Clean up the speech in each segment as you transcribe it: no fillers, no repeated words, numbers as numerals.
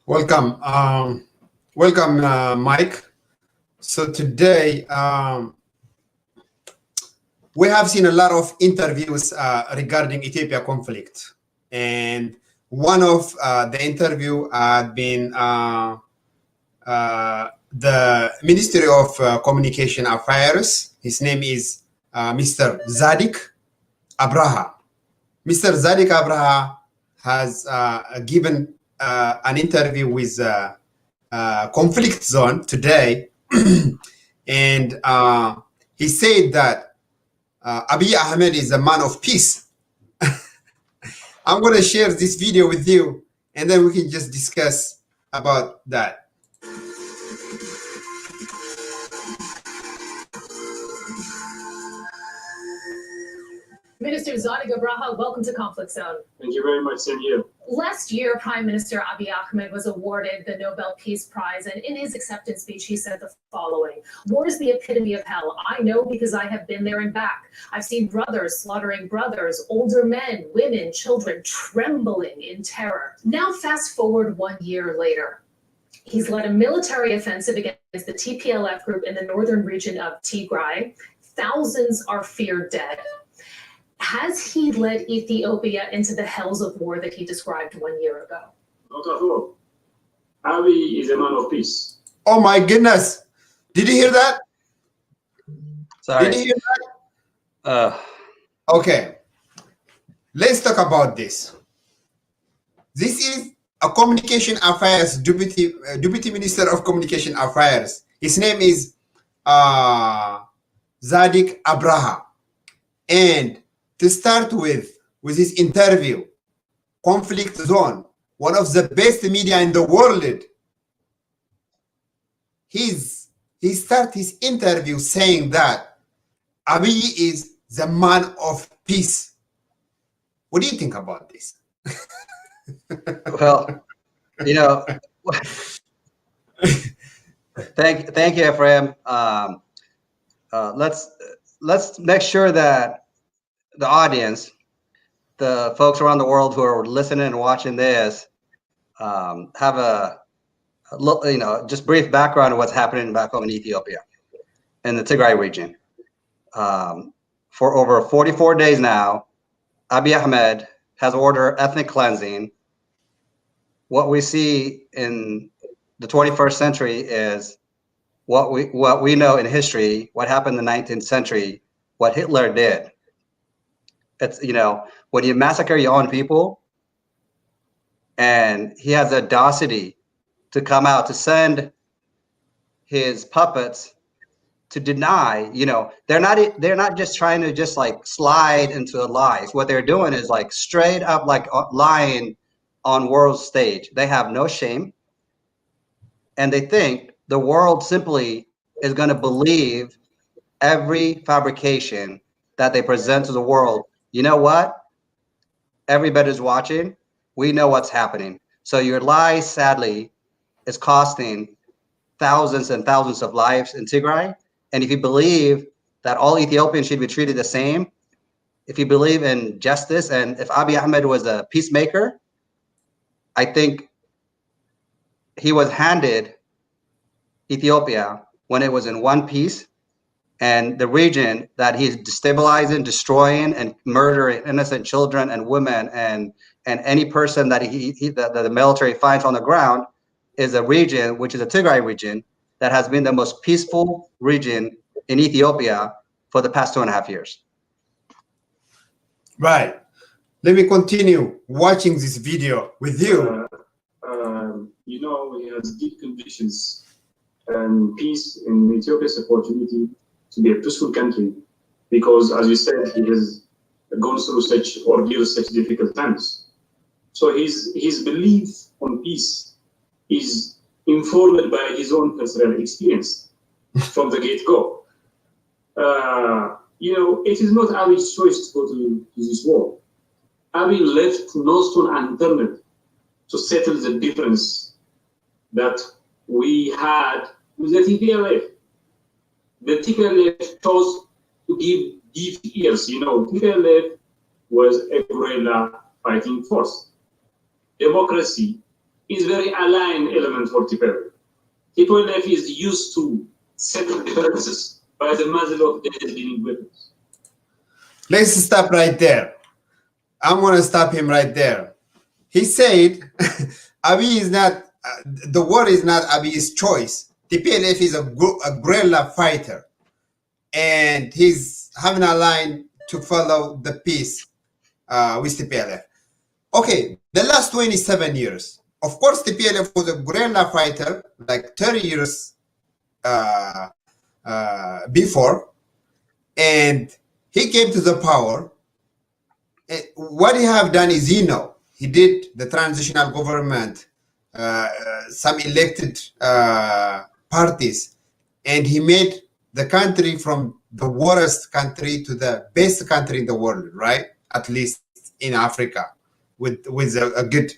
Welcome. Welcome, Mike. So today we have seen a lot of interviews regarding Ethiopia conflict, and one of the interview had been the Ministry of Communication Affairs. His name is Mr. Zadik Abraha. Mr. Zadik Abraha has given an interview with Conflict Zone today, and he said that Abiy Ahmed is a man of peace. I'm going to share this video with you, and then we can just discuss about that. Minister Zadik Abraha, welcome to Conflict Zone. Thank you very much, same here. Last year, Prime Minister Abiy Ahmed was awarded the Nobel Peace Prize, and in his acceptance speech, he said the following: "War is the epitome of hell. I know because I have been there and back. I've seen brothers slaughtering brothers, older men, women, children trembling in terror." Now, fast forward 1 year later. He's led a military offensive against the TPLF group in the northern region of Tigray. Thousands are feared dead. Has he led Ethiopia into the hells of war that he described 1 year ago? Not at all. Abiy is a man of peace. Oh my goodness. Did you hear that? Sorry. Did you hear that? Okay. Let's talk about this. This is a Communication Affairs Deputy Minister of Communication Affairs. His name is Zadik Abraha. And to start with his interview, Conflict Zone, one of the best media in the world, he started his interview saying that Abiy is the man of peace. What do you think about this? Well, you know, thank you, Ephrem. Let's make sure that the audience, the folks around the world who are listening and watching this, have a just brief background of what's happening back home in Ethiopia, in the Tigray region. For over 44 days now, Abiy Ahmed has ordered ethnic cleansing. What we see in the 21st century is what we know in history, what happened in the 19th century, what Hitler did. It's, when you massacre your own people, and he has the audacity to come out to send his puppets to deny, they're not just trying to just like slide into lies. What they're doing is like straight up like lying on world stage. They have no shame, and they think the world simply is going to believe every fabrication that they present to the world. You know what? Everybody's watching. We know what's happening. So your lie, sadly, is costing thousands and thousands of lives in Tigray. And if you believe that all Ethiopians should be treated the same, if you believe in justice, and if Abiy Ahmed was a peacemaker, I think he was handed Ethiopia when it was in one piece, and the region that he's destabilizing, destroying, and murdering innocent children and women and any person that that the military finds on the ground is a region, which is a Tigray region, that has been the most peaceful region in Ethiopia for the past 2.5 years. Right. Let me continue watching this video with you. He has deep convictions, and peace in Ethiopia's opportunity to be a peaceful country, because, as you said, he has gone through such ordeals, such difficult times. So his belief on peace is informed by his own personal experience from the get-go. It is not Abiy's choice to go to this war. Abiy left no stone unturned to settle the difference that we had with the TPLF. The TPLF chose to give deep ears. TPLF was a guerrilla fighting force. Democracy is very aligned element for TPLF. TPLF is used to settle differences by the muzzle of the dealing weapons. Let's stop right there. I'm going to stop him right there. He said, Abiy is not, the war is not Abiy's choice. TPLF is a guerrilla fighter. And he's having a line to follow the peace with TPLF. Okay, the last 27 years, of course, TPLF was a guerrilla fighter, like 30 years before, and he came to the power. What he have done is, he did the transitional government, some elected parties, and he made the country from the worst country to the best country in the world, right? At least in Africa, with a good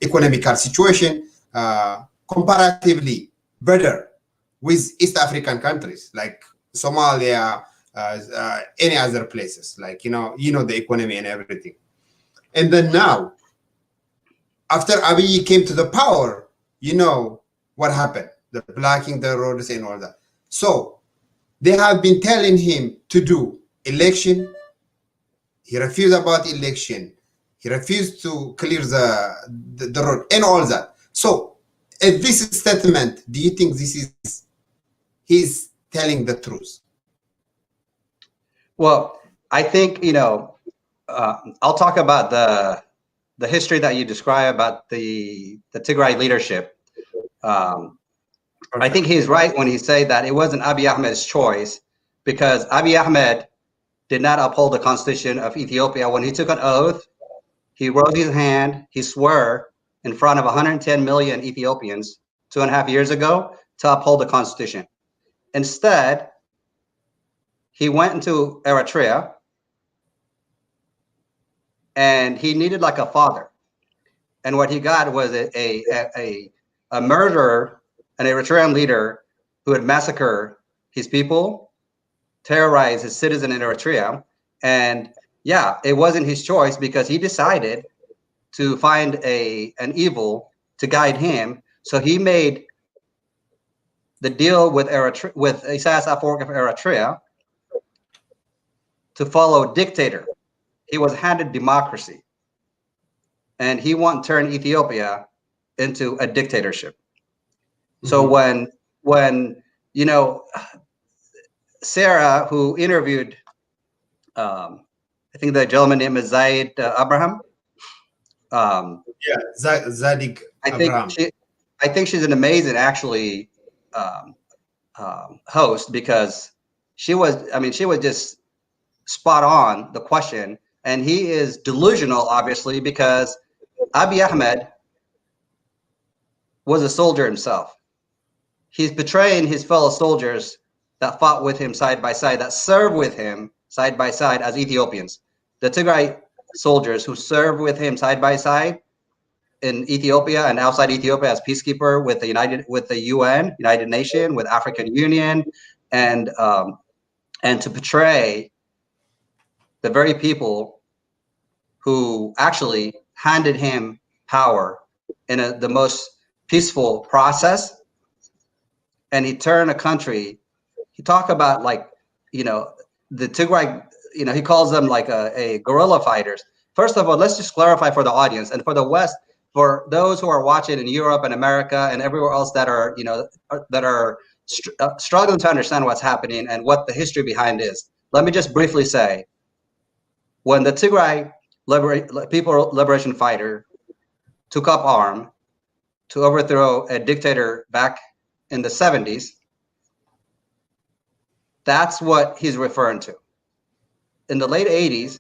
economical situation, comparatively better with East African countries like Somalia, any other places, like the economy and everything. And then now, after Abiy came to the power, what happened? The blocking the roads and all that. So they have been telling him to do election. He refused about election. He refused to clear the road and all that. So at this statement, do you think he's telling the truth? Well, I think, I'll talk about the history that you describe about the Tigray leadership. I think he's right when he say that it wasn't Abiy Ahmed's choice, because Abiy Ahmed did not uphold the constitution of Ethiopia. When he took an oath, he wrote his hand, he swore in front of 110 million Ethiopians 2.5 years ago to uphold the constitution. Instead, he went into Eritrea and he needed like a father. And what he got was a murderer, an Eritrean leader who had massacred his people, terrorized his citizen in Eritrea. And yeah, it wasn't his choice, because he decided to find an evil to guide him. So he made the deal with Isaias Afwerki of Eritrea to follow dictator. He was handed democracy, and he wanted to turn Ethiopia into a dictatorship. Mm-hmm. So when Sarah, who interviewed, I think the gentleman name is Zaid Abraham. Zadig Abraham. I think she's an amazing, actually, host, because she was just spot on the question. And he is delusional, obviously, because Abiy Ahmed was a soldier himself. He's betraying his fellow soldiers that fought with him side by side, that served with him side by side as Ethiopians. The Tigray soldiers who served with him side by side in Ethiopia and outside Ethiopia as peacekeeper with the UN, United Nations, with African Union, and to betray the very people who actually handed him power in the most peaceful process. And he turned a country. He talked about the Tigray, he calls them like a guerrilla fighters. First of all, let's just clarify for the audience and for the West, for those who are watching in Europe and America and everywhere else that are, struggling to understand what's happening and what the history behind is. Let me just briefly say, when the Tigray People Liberation Fighter took up arms to overthrow a dictator back in the 70s, that's what he's referring to. In the late 80s,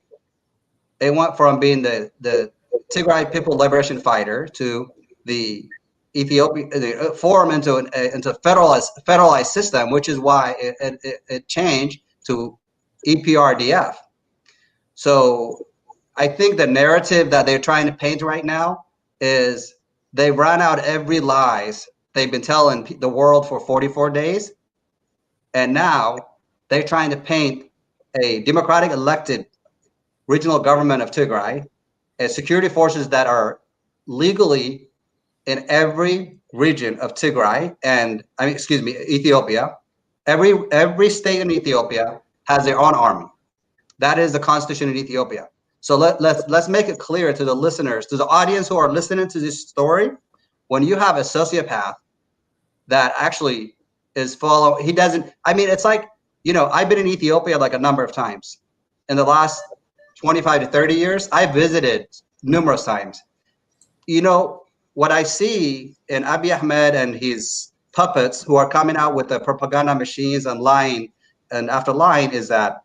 it went from being the Tigray People Liberation Fighter to the Ethiopian form into federalized system, which is why it changed to EPRDF. So I think the narrative that they're trying to paint right now is they ran out every lies they've been telling the world for 44 days. And now they're trying to paint a democratic elected regional government of Tigray as security forces that are legally in every region of Tigray and Ethiopia. Every state in Ethiopia has their own army. That is the constitution in Ethiopia. So let's make it clear to the listeners, to the audience who are listening to this story, when you have a sociopath that actually is he doesn't, I mean, it's like, you know, I've been in Ethiopia like a number of times. In the last 25 to 30 years, I visited numerous times. You know, what I see in Abiy Ahmed and his puppets who are coming out with the propaganda machines and lying and after lying is that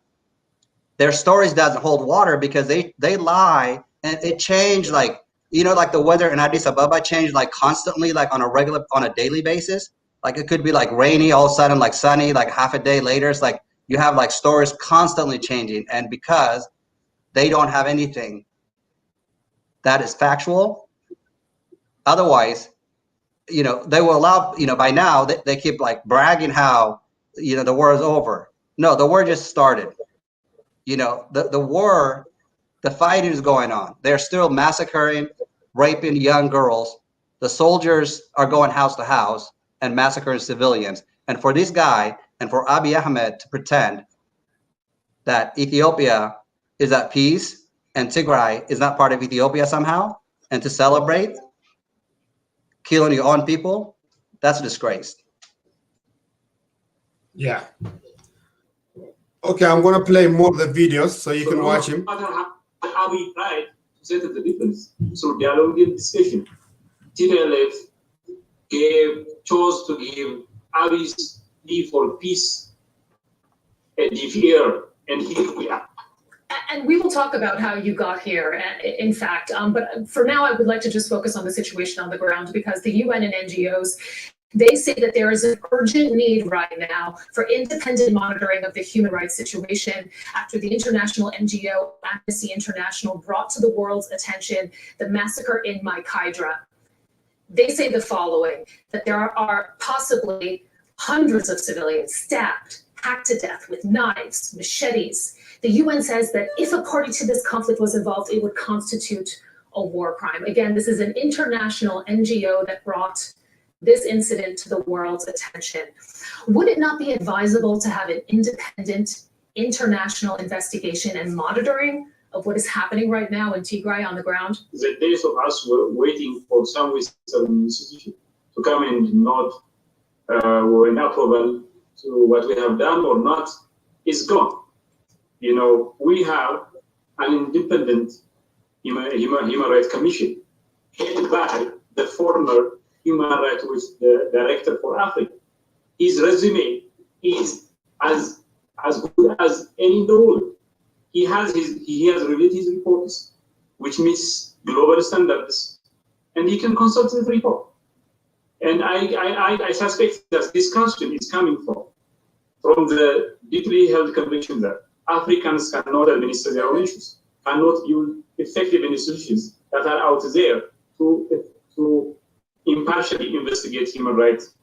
their stories doesn't hold water because they lie and it changed, like, you know, like the weather in Addis Ababa changed like constantly, like on a daily basis. Like it could be like rainy, all of a sudden like sunny, like half a day later. It's like you have like stories constantly changing. And because they don't have anything that is factual, otherwise, you know, they will allow, you know, by now they keep like bragging how, you know, the war is over. No, the war just started. You know, the war, the fighting is going on. They're still massacring, raping young girls. The soldiers are going house to house and massacring civilians. And for this guy and for Abiy Ahmed to pretend that Ethiopia is at peace and Tigray is not part of Ethiopia somehow, and to celebrate killing your own people, that's a disgrace. Yeah. Okay, I'm gonna play more of the videos so you can watch him. Abiy tried to settle the difference through dialogue and discussion. TPLF chose to give Abiy's plea for peace a deaf ear, and here we are. And we will talk about how you got here, in fact. But for now, I would like to just focus on the situation on the ground, because the UN and NGOs, they say that there is an urgent need right now for independent monitoring of the human rights situation after the international NGO Amnesty International brought to the world's attention the massacre in Maikaidra. They say the following, that there are possibly hundreds of civilians stabbed, hacked to death with knives, machetes. The UN says that if a party to this conflict was involved, it would constitute a war crime. Again, this is an international NGO that brought this incident to the world's attention. Would it not be advisable to have an independent international investigation and monitoring of what is happening right now in Tigray on the ground? The days of us waiting for some Western institution to come and not in approval to what we have done or not is gone. You know, we have an independent human rights commission headed by the former human rights director for Africa. His resume is as good as any in the world. He has reviewed his reports, which meets global standards, and he can consult the report. And I suspect that this question is coming from the deeply held conviction that Africans cannot administer their own issues, cannot use effective institutions that are out there to impartially investigate human rights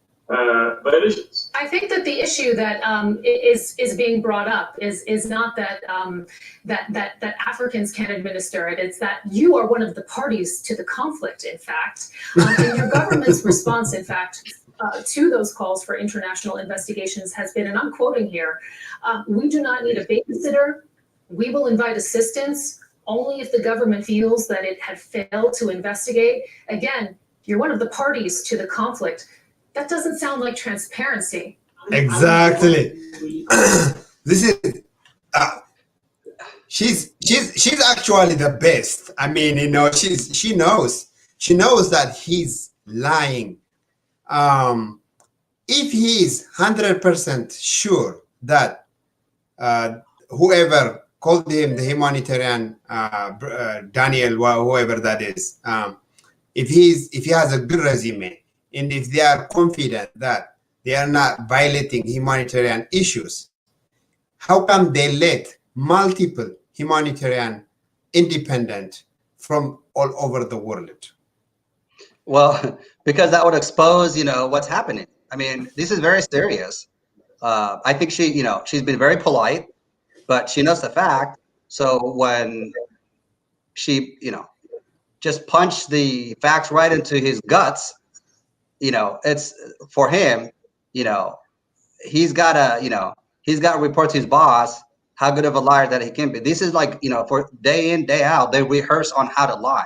violations. I think that the issue that is being brought up is not that that Africans can't administer it. It's that you are one of the parties to the conflict. In fact, and your government's response, in fact, to those calls for international investigations has been, and I'm quoting here, "We do not need a babysitter. We will invite assistance only if the government feels that it had failed to investigate." Again, you're one of the parties to the conflict. That doesn't sound like transparency. Exactly. This is she's actually the best. I mean, you know, she knows that he's lying. If he is 100% sure that whoever called him the humanitarian Daniel, whoever that is, if he has a good resume, and if they are confident that they are not violating humanitarian issues, how come they let multiple humanitarian independent from all over the world? Well, because that would expose, you know, what's happening. I mean, this is very serious. I think she, you know, she's been very polite, but she knows the fact. So when she, you know, just punch the facts right into his guts, it's for him, he's got to report to his boss how good of a liar that he can be. This is like, for day in, day out, they rehearse on how to lie.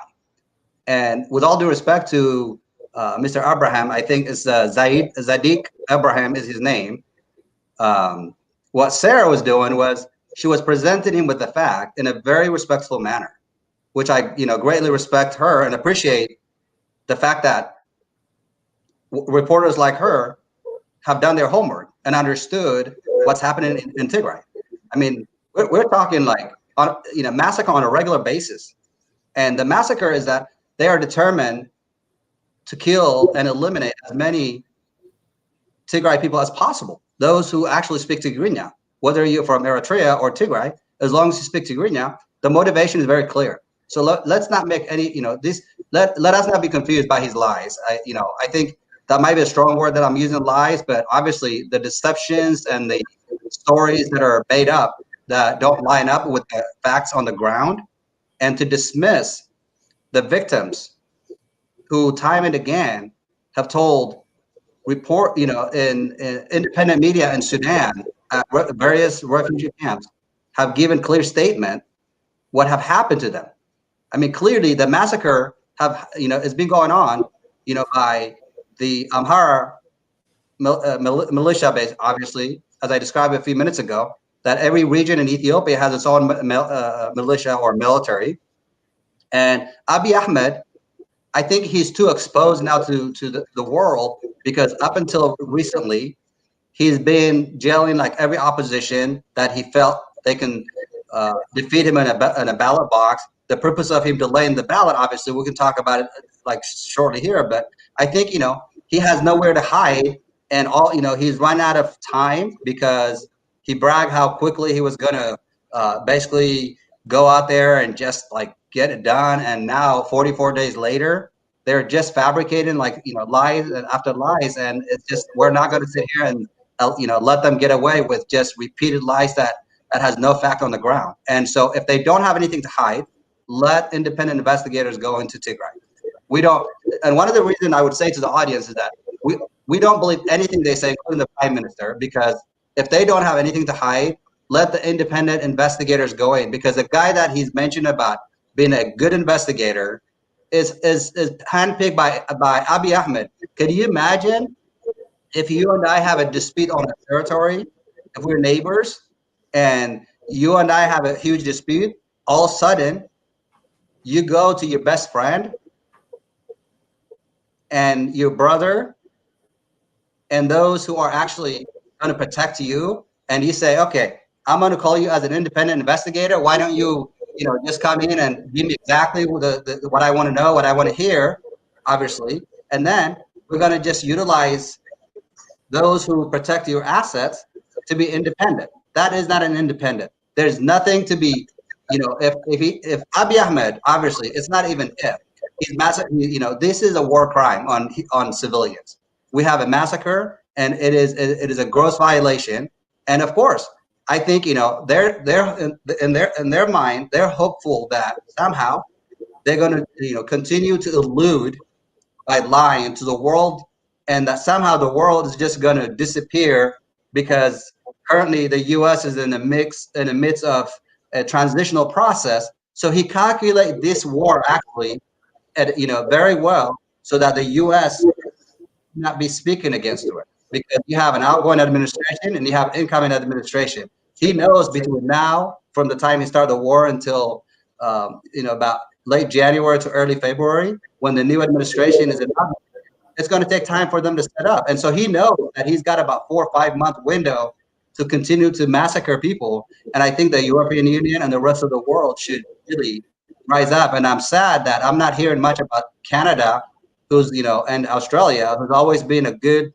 And with all due respect to Mr. Abraham, I think it's Zadik Abraham is his name. What Sarah was doing was she was presenting him with the fact in a very respectful manner, which I greatly respect her and appreciate the fact that reporters like her have done their homework and understood what's happening in Tigray. I mean, we're talking like massacre on a regular basis, and the massacre is that they are determined to kill and eliminate as many Tigray people as possible. Those who actually speak Tigrinya, whether you're from Eritrea or Tigray, as long as you speak Tigrinya, the motivation is very clear. So let's not make any, let us not be confused by his lies. I think that might be a strong word that I'm using, lies, but obviously the deceptions and the stories that are made up that don't line up with the facts on the ground, and to dismiss the victims who time and again have told in independent media in Sudan, various refugee camps have given clear statement what have happened to them. I mean, clearly the massacre has been going on, by the Amhara militia base, obviously, as I described a few minutes ago, that every region in Ethiopia has its own militia or military. And Abiy Ahmed, I think he's too exposed now to the world, because up until recently, he's been jailing like every opposition that he felt they can defeat him in a ballot box. The purpose of him delaying the ballot, obviously, we can talk about it like shortly here, but I think, he has nowhere to hide, and he's run out of time because he bragged how quickly he was going to basically go out there and just like get it done. And now 44 days later, they're just fabricating like, lies after lies. And it's just, we're not going to sit here and, let them get away with just repeated lies that has no fact on the ground. And so if they don't have anything to hide, let independent investigators go into Tigray. We don't, and one of the reasons I would say to the audience is that we don't believe anything they say, including the prime minister, because if they don't have anything to hide, let the independent investigators go in, because the guy that he's mentioned about being a good investigator is handpicked by Abiy Ahmed. Can you imagine if you and I have a dispute on a territory, if we're neighbors, and you and I have a huge dispute, all of a sudden you go to your best friend and your brother and those who are actually going to protect you, and you say, okay, I'm going to call you as an independent investigator. Why don't you, just come in and give me exactly what I want to know, what I want to hear, obviously. And then we're going to just utilize those who protect your assets to be independent. That is not an independent. There's nothing to be, if Abiy Ahmed, obviously, it's not even if. He's this is a war crime on civilians. We have a massacre, and it is a gross violation. And of course, I think they're in their mind, they're hopeful that somehow they're going to continue to elude by lying to the world, and that somehow the world is just going to disappear, because currently the U.S. is in the midst of a transitional process. So he calculated this war actually very well, so that the U.S. not be speaking against it, because you have an outgoing administration and you have incoming administration. He knows between now, from the time he started the war until about late January to early February, when the new administration is inaugurated, it's going to take time for them to set up. And so he knows that he's got about 4 or 5 month window to continue to massacre people. And I think the European Union and the rest of the world should really rise up. And I'm sad that I'm not hearing much about Canada, who's, and Australia, who's always been a good,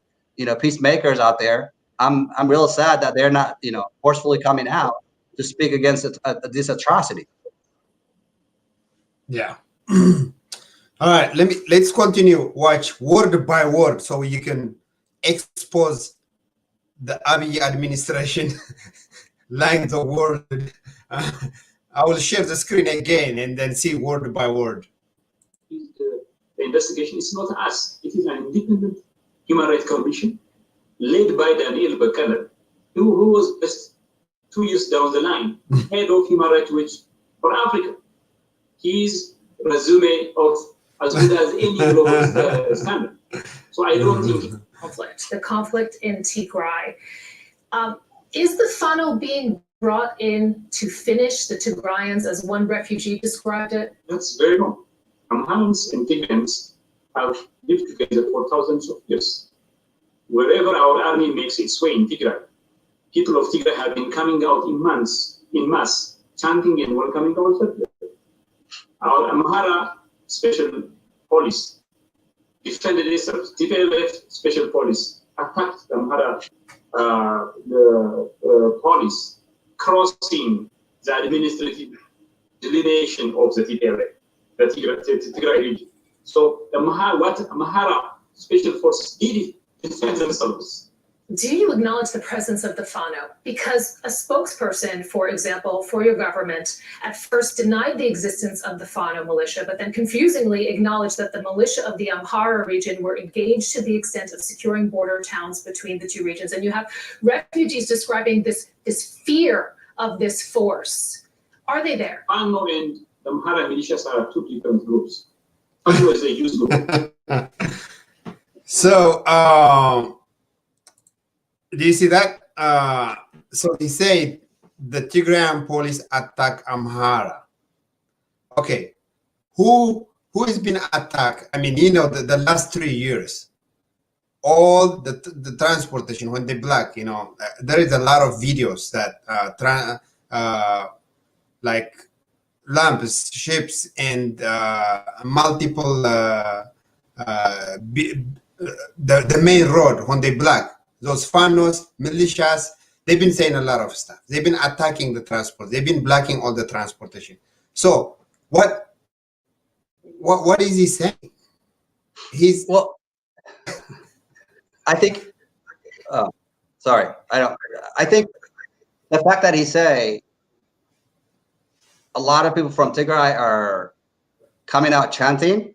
peacemakers out there. I'm real sad that they're not, forcefully coming out to speak against this atrocity. Yeah. All right, let's continue. Watch word by word so you can expose the Abiy administration lines of word. I will share the screen again and then see word by word. the investigation is not us. It is an independent human rights commission led by Daniel Bakala, who was just 2 years down the line, head of Human Rights Watch for Africa. His resume of as good as any global standard. So I don't think the conflict in Tigray. Is the FANO being brought in to finish the Tigrayans, as one refugee described it? that's very wrong. Amharans and Tigrayans have lived together for thousands of years. Wherever our army makes its way in Tigray, people of Tigray have been coming out in mass, chanting and welcoming our settlers. Our Amhara special police defended itself. TPLF special police attacked the Amhara police, crossing the administrative delineation of the TPLF, the Tigray region. So the Amhara special forces did defend themselves. Do you acknowledge the presence of the FANO? Because a spokesperson, for example, for your government, at first denied the existence of the FANO militia, but then confusingly acknowledged that the militia of the Amhara region were engaged to the extent of securing border towns between the two regions. And you have refugees describing this fear of this force. Are they there? FANO and the Amhara militias are two different groups. FANO is a youth group. So, do you see that? So he said the Tigrayan police attack Amhara. Okay, who has been attacked? I mean, you know, the last 3 years, all the transportation when they block, you know, there is a lot of videos that like lamps, ships, and multiple the main road when they block. Those FANOs, militias, they've been saying a lot of stuff. They've been attacking the transport. They've been blocking all the transportation. So what is he saying? Well, I think, I think the fact that he say a lot of people from Tigray are coming out chanting,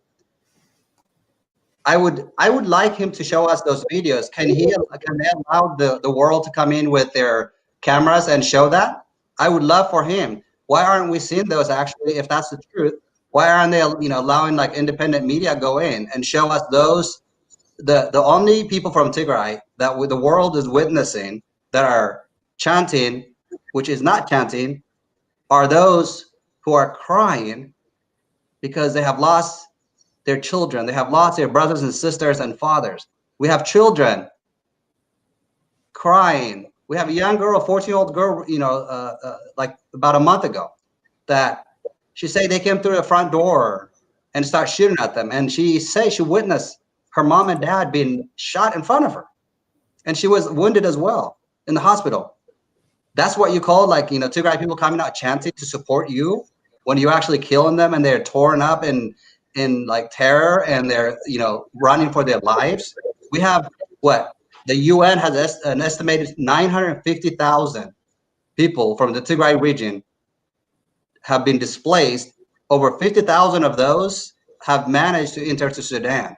I would like him to show us those videos. Can they allow the world to come in with their cameras and show that? I would love for him. Why aren't we seeing those actually, if that's the truth? Why aren't they, you know, allowing like independent media go in and show us those, the only people from Tigray that the world is witnessing that are chanting, which is not chanting, are those who are crying because they have lost their children. They have lost their brothers and sisters and fathers. We have children crying. We have a young girl, a 14-year-old girl, you know, like about a month ago, that she said they came through the front door and start shooting at them. And she said she witnessed her mom and dad being shot in front of her. And she was wounded as well in the hospital. That's what you call, like, you know, Tigray people coming out chanting to support you when you're actually killing them and they're torn up in like terror and they're, you know, running for their lives. We have what? The UN has an estimated 950,000 people from the Tigray region have been displaced. Over 50,000 of those have managed to enter to Sudan.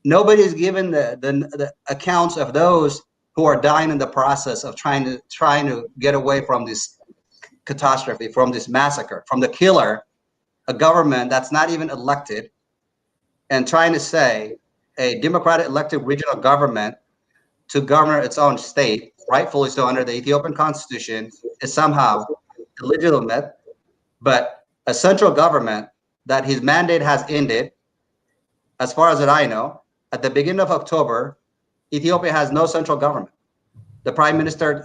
Nobody is given the accounts of those who are dying in the process of trying to get away from this catastrophe, from this massacre, from the killer, a government that's not even elected, and trying to say a democratic elected regional government to govern its own state, rightfully so under the Ethiopian constitution, is somehow illegitimate. But a central government that his mandate has ended, as far as I know, at the beginning of October, Ethiopia has no central government. The prime minister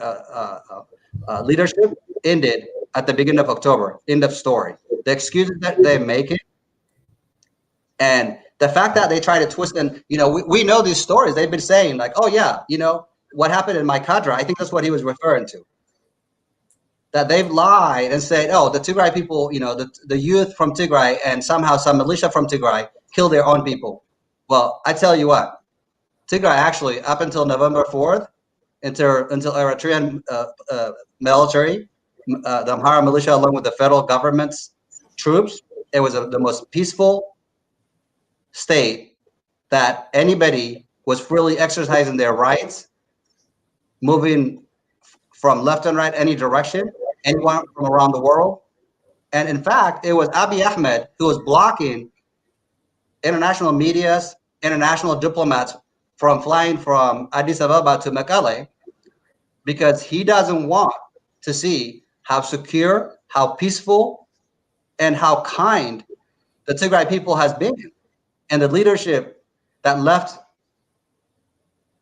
leadership ended at the beginning of October. End of story. The excuses that they make it, and the fact that they try to twist, and you know, we know these stories. They've been saying like, oh yeah, you know what happened in Maikadra. I think that's what he was referring to. That they've lied and said, oh, the Tigray people, you know, the youth from Tigray and somehow some militia from Tigray killed their own people. Well, I tell you what, Tigray actually, up until November 4th, until Eritrean military, the Amhara militia, along with the federal government's troops, it was the most peaceful state that anybody was freely exercising their rights, moving from left and right any direction, anyone from around the world. And in fact, it was Abiy Ahmed who was blocking international medias, international diplomats from flying from Addis Ababa to Mekelle, because he doesn't want to see how secure, how peaceful, and how kind the Tigray people has been, and the leadership that left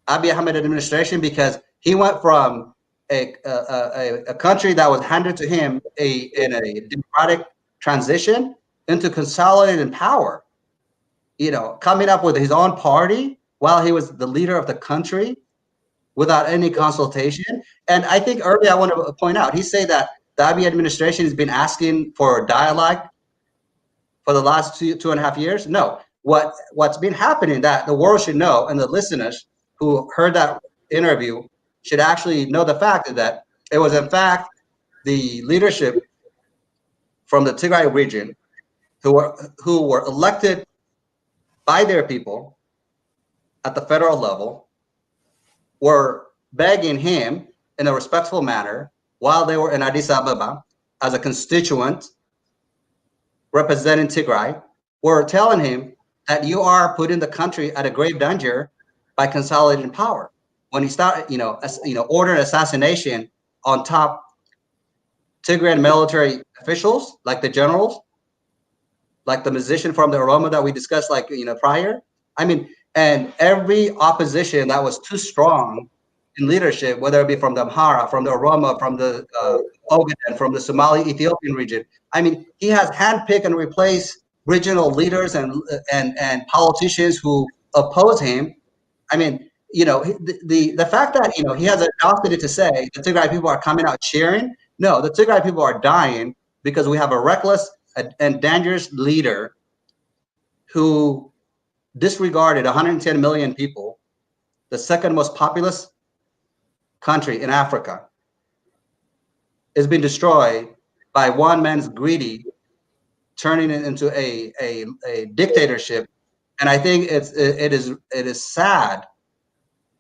Abiy Ahmed administration, because he went from a country that was handed to him in a democratic transition into consolidated power. You know, coming up with his own party while he was the leader of the country without any consultation. And I think earlier I want to point out, he said that the Abiy administration has been asking for dialogue for the last two and a half years. No, what's been happening, that the world should know, and the listeners who heard that interview should actually know the fact that it was in fact the leadership from the Tigray region who were elected by their people at the federal level were begging him in a respectful manner while they were in Addis Ababa as a constituent representing Tigray, were telling him that you are putting the country at a grave danger by consolidating power. When he started, ordered assassination on top Tigrayan military officials, like the generals, like the musician from the Oromo that we discussed, prior. I mean, and every opposition that was too strong in leadership, whether it be from the Amhara, from the Oromo, from the Ogaden, from the Somali Ethiopian region. I mean, he has handpicked and replaced regional leaders and politicians who oppose him. I mean, the fact that he has the audacity to say the Tigray people are coming out cheering. No, the Tigray people are dying because we have a reckless and dangerous leader who disregarded 110 million people, the second most populous country in Africa, is being destroyed by one man's greedy, turning it into a dictatorship. And I think it is sad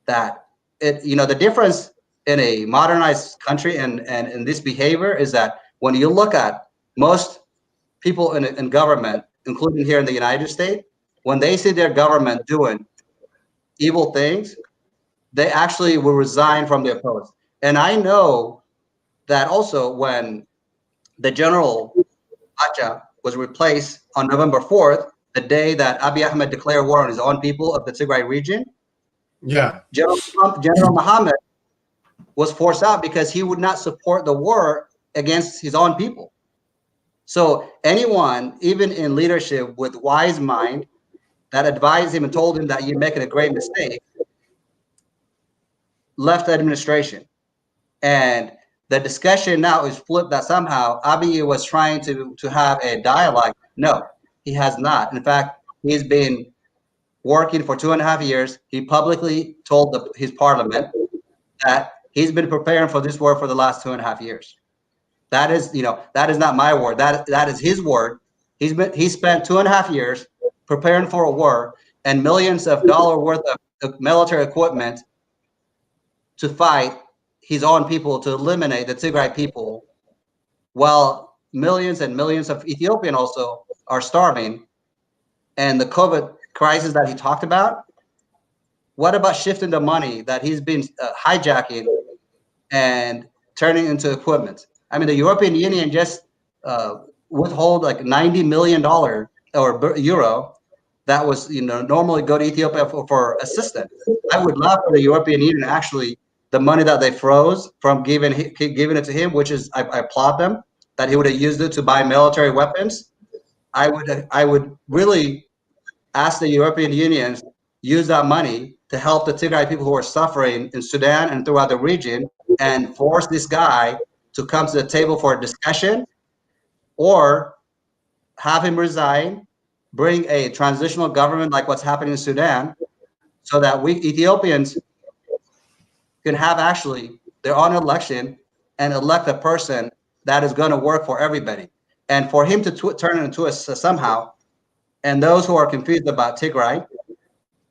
that the difference in a modernized country and this behavior is that when you look at most people in government, including here in the United States, when they see their government doing evil things, they actually will resign from their post. And I know that also when the General Acha was replaced on November 4th, the day that Abiy Ahmed declared war on his own people of the Tigray region, General Mohammed was forced out because he would not support the war against his own people. So anyone, even in leadership with wise mind, that advised him and told him that you're making a great mistake, left the administration. And the discussion now is flipped that somehow Abiy was trying to have a dialogue. No, he has not. In fact, he's been working for 2.5 years. He publicly told his parliament that he's been preparing for this war for the last 2.5 years. That is, that is not my word. That is his word. He spent 2.5 years preparing for a war and millions of dollars worth of military equipment to fight his own people, to eliminate the Tigray people, while millions and millions of Ethiopians also are starving. And the COVID crisis that he talked about, what about shifting the money that he's been hijacking and turning into equipment? I mean, the European Union just withhold like $90 million or euro that was normally go to Ethiopia for assistance. I would love for the European Union actually, the money that they froze from giving it to him, which is I applaud them, that he would have used it to buy military weapons. I would really ask the European Union use that money to help the Tigray people who are suffering in Sudan and throughout the region, and force this guy to come to the table for a discussion, or have him resign, bring a transitional government like what's happening in Sudan, so that we Ethiopians can have actually their own election and elect a person that is going to work for everybody. And for him to turn it into somehow And those who are confused about Tigray,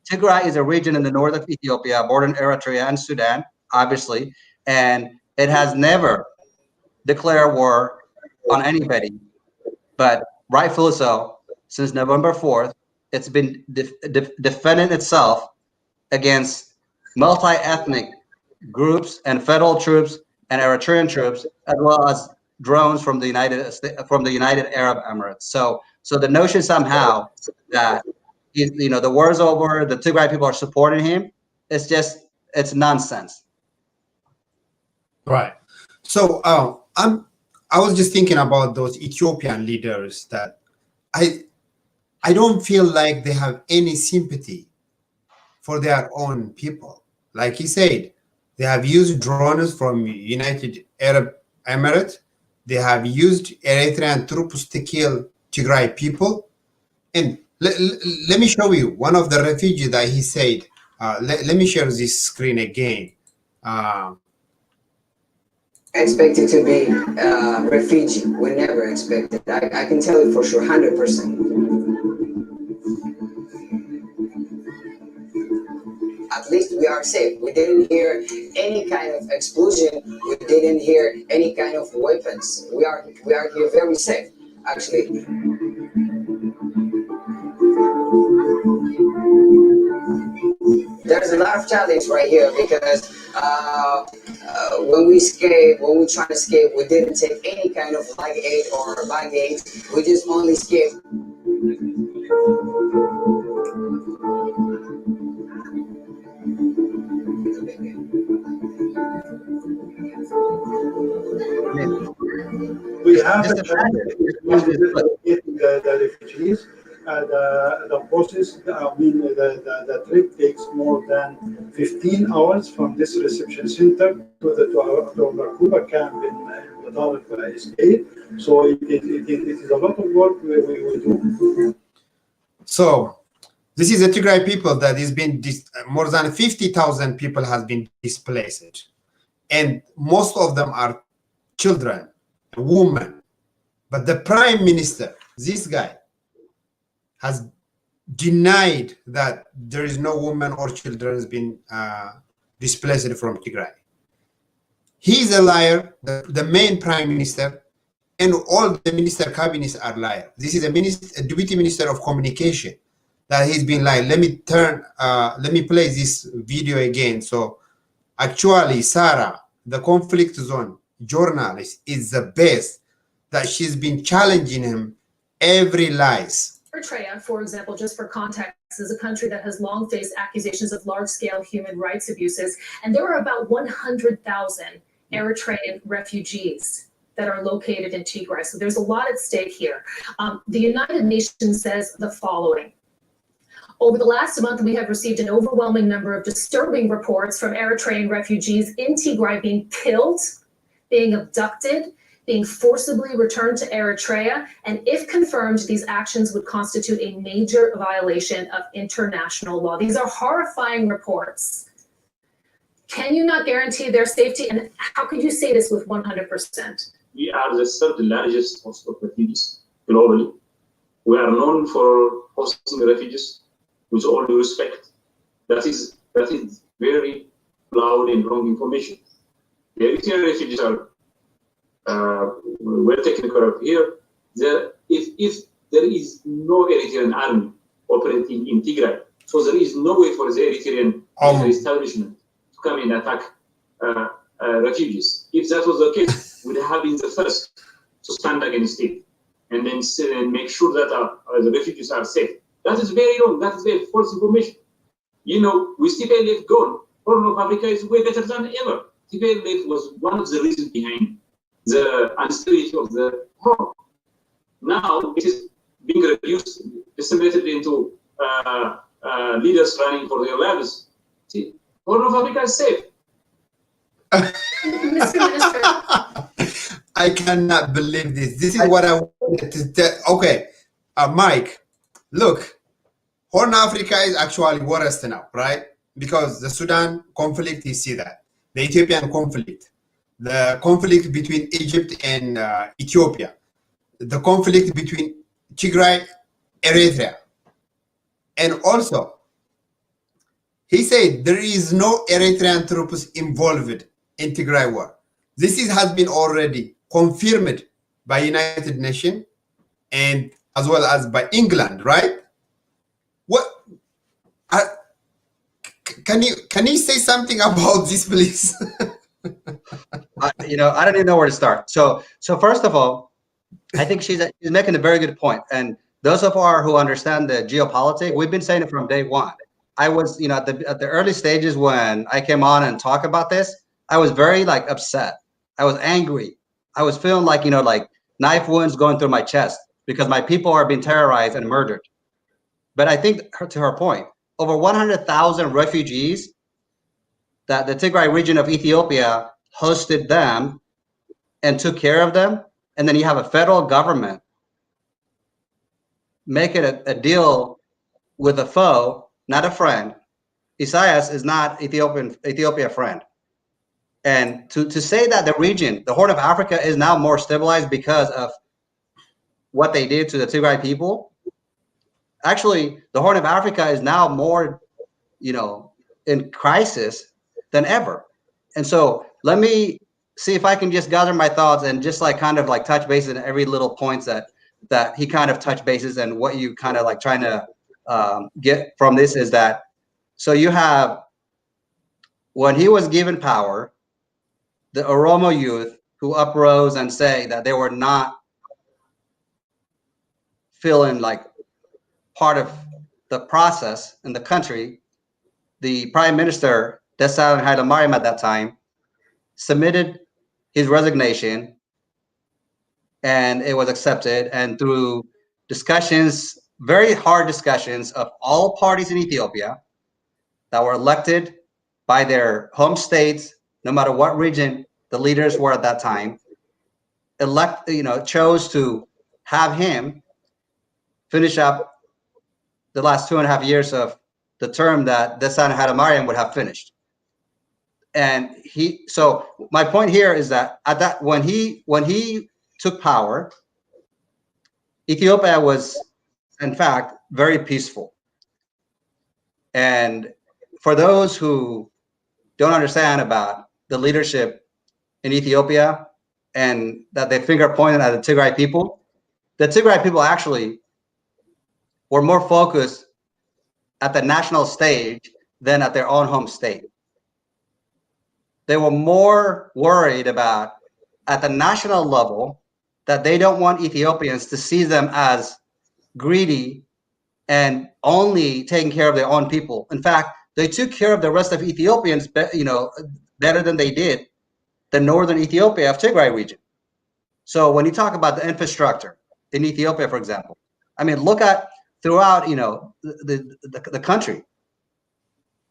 Tigray is a region in the north of Ethiopia, bordering Eritrea and Sudan, obviously, and it has never declared war on anybody, but rightfully so. Since November 4th, it's been defending itself against multi-ethnic groups and federal troops and Eritrean troops, as well as drones from the United Arab Emirates. So the notion somehow that the war is over, the Tigray people are supporting him, it's nonsense. Right. So I was just thinking about those Ethiopian leaders that I don't feel like they have any sympathy for their own people. Like he said, they have used drones from United Arab Emirates. They have used Eritrean troops to kill Tigray people. And let me show you one of the refugees that he said. Let me share this screen again. Expected to be a refugee. We never expected. I can tell you for sure, 100%. At least we are safe. We didn't hear any kind of explosion. We didn't hear any kind of weapons. We are here very safe, actually. There's a lot of challenge right here because when we try to escape, we didn't take any kind of leg aid or bag aid. We just only escaped. We have a challenge with the refugees. The process, the trip takes more than 15 hours from this reception center to our Kuba camp in the Darif state. So it is a lot of work we do. So this is the Tigray people that has been more than 50,000 people has been displaced, and most of them are children, women. But the prime minister, this guy, has denied that there is no woman or children has been displaced from Tigray. He's a liar. The main prime minister and all the minister cabinets are liars. This is a deputy minister of communication that he's been lying. Let me play this video again. So actually, Sarah, the conflict zone journalist, is the best that she's been challenging him every lies. Eritrea, for example, just for context, is a country that has long faced accusations of large-scale human rights abuses, and there are about 100,000 Eritrean refugees that are located in Tigray. So there's a lot at stake here. The United Nations says the following. Over the last month, we have received an overwhelming number of disturbing reports from Eritrean refugees in Tigray being killed, being abducted, being forcibly returned to Eritrea, and if confirmed, these actions would constitute a major violation of international law. These are horrifying reports. Can you not guarantee their safety? And how could you say this with 100%? We are the third largest host of refugees globally. We are known for hosting refugees with all due respect. That is very loud and wrong information. The Eritrean refugees are well taken care of here. If there is no Eritrean army operating in Tigray, so there is no way for the Eritrean establishment to come and attack refugees. If that was the case, we would have been the first to stand against it and then make sure that the refugees are safe. That is very wrong. That is very false information. You know, with TPLF gone, Horn of Africa is way better than ever. TPLF was one of the reasons behind the instability of the Horn. Now it is being reduced, disseminated into leaders running for their lives. See, Horn of Africa is safe. Mr. Minister. I cannot believe this. This is what I wanted to tell. Okay, Mike, look, Horn Africa is actually worse now, right? Because the Sudan conflict, you see that. The Ethiopian conflict, the conflict between Egypt and Ethiopia, the conflict between Tigray, Eritrea. And also, he said there is no Eritrean troops involved in Tigray war. Has been already confirmed by United Nations and as well as by England, right? What can you say something about this, please? I don't even know where to start. So first of all, I think she's making a very good point. And those of us who understand the geopolitics, we've been saying it from day one. I was, at the early stages when I came on and talk about this, I was very upset. I was angry. I was feeling like knife wounds going through my chest because my people are being terrorized and murdered. But I think to her point, over 100,000 refugees that the Tigray region of Ethiopia hosted them and took care of them. And then you have a federal government making a deal with a foe, not a friend. Isaias is not Ethiopia friend. And to say that the region, the Horn of Africa, is now more stabilized because of what they did to the Tigray people. Actually, the Horn of Africa is now more, in crisis than ever. And so let me see if I can just gather my thoughts and just touch bases in every little points that he kind of touched bases. And what you kind of trying to get from this is that, so you have, when he was given power, the Oromo youth who uprose and say that they were not feeling like part of the process in the country, the Prime Minister, Keshaun at that time, submitted his resignation, and it was accepted. And through discussions, very hard discussions of all parties in Ethiopia that were elected by their home states, no matter what region the leaders were at that time, chose to have him finish up the last 2.5 years of the term that Keshaun would have finished. And so my point here is that when he took power, Ethiopia was in fact very peaceful. And for those who don't understand about the leadership in Ethiopia and that they finger pointed at the Tigray people actually were more focused at the national stage than at their own home state. They were more worried about at the national level that they don't want Ethiopians to see them as greedy and only taking care of their own people. In fact, they took care of the rest of Ethiopians, better than they did the northern Ethiopia of Tigray region. So when you talk about the infrastructure in Ethiopia, for example, I mean, look at throughout, the country.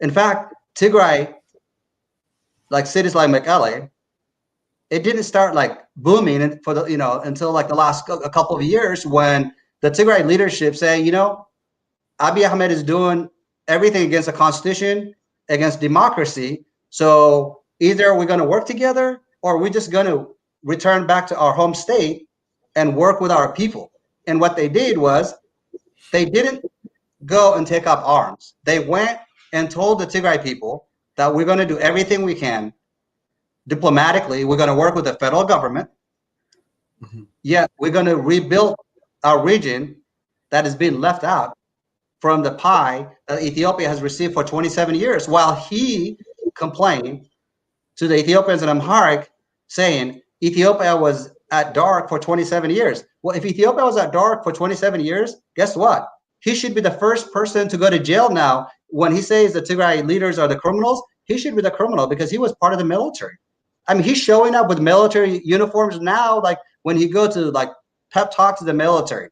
In fact, Tigray, like cities like Mekelle, it didn't start booming for until the last a couple of years when the Tigray leadership say, Abiy Ahmed is doing everything against the constitution, against democracy. So either we're going to work together or we're just going to return back to our home state and work with our people. And what they did was they didn't go and take up arms. They went and told the Tigray people that we're going to do everything we can diplomatically. We're going to work with the federal government. Mm-hmm. Yet we're going to rebuild our region that has been left out from the pie that Ethiopia has received for 27 years, while he complained to the Ethiopians in Amharic saying Ethiopia was at dark for 27 years. Well, if Ethiopia was at dark for 27 years, guess what? He should be the first person to go to jail now. When he says the Tigray leaders are the criminals, he should be the criminal because he was part of the military. I mean, he's showing up with military uniforms now, when he go to pep talk to the military.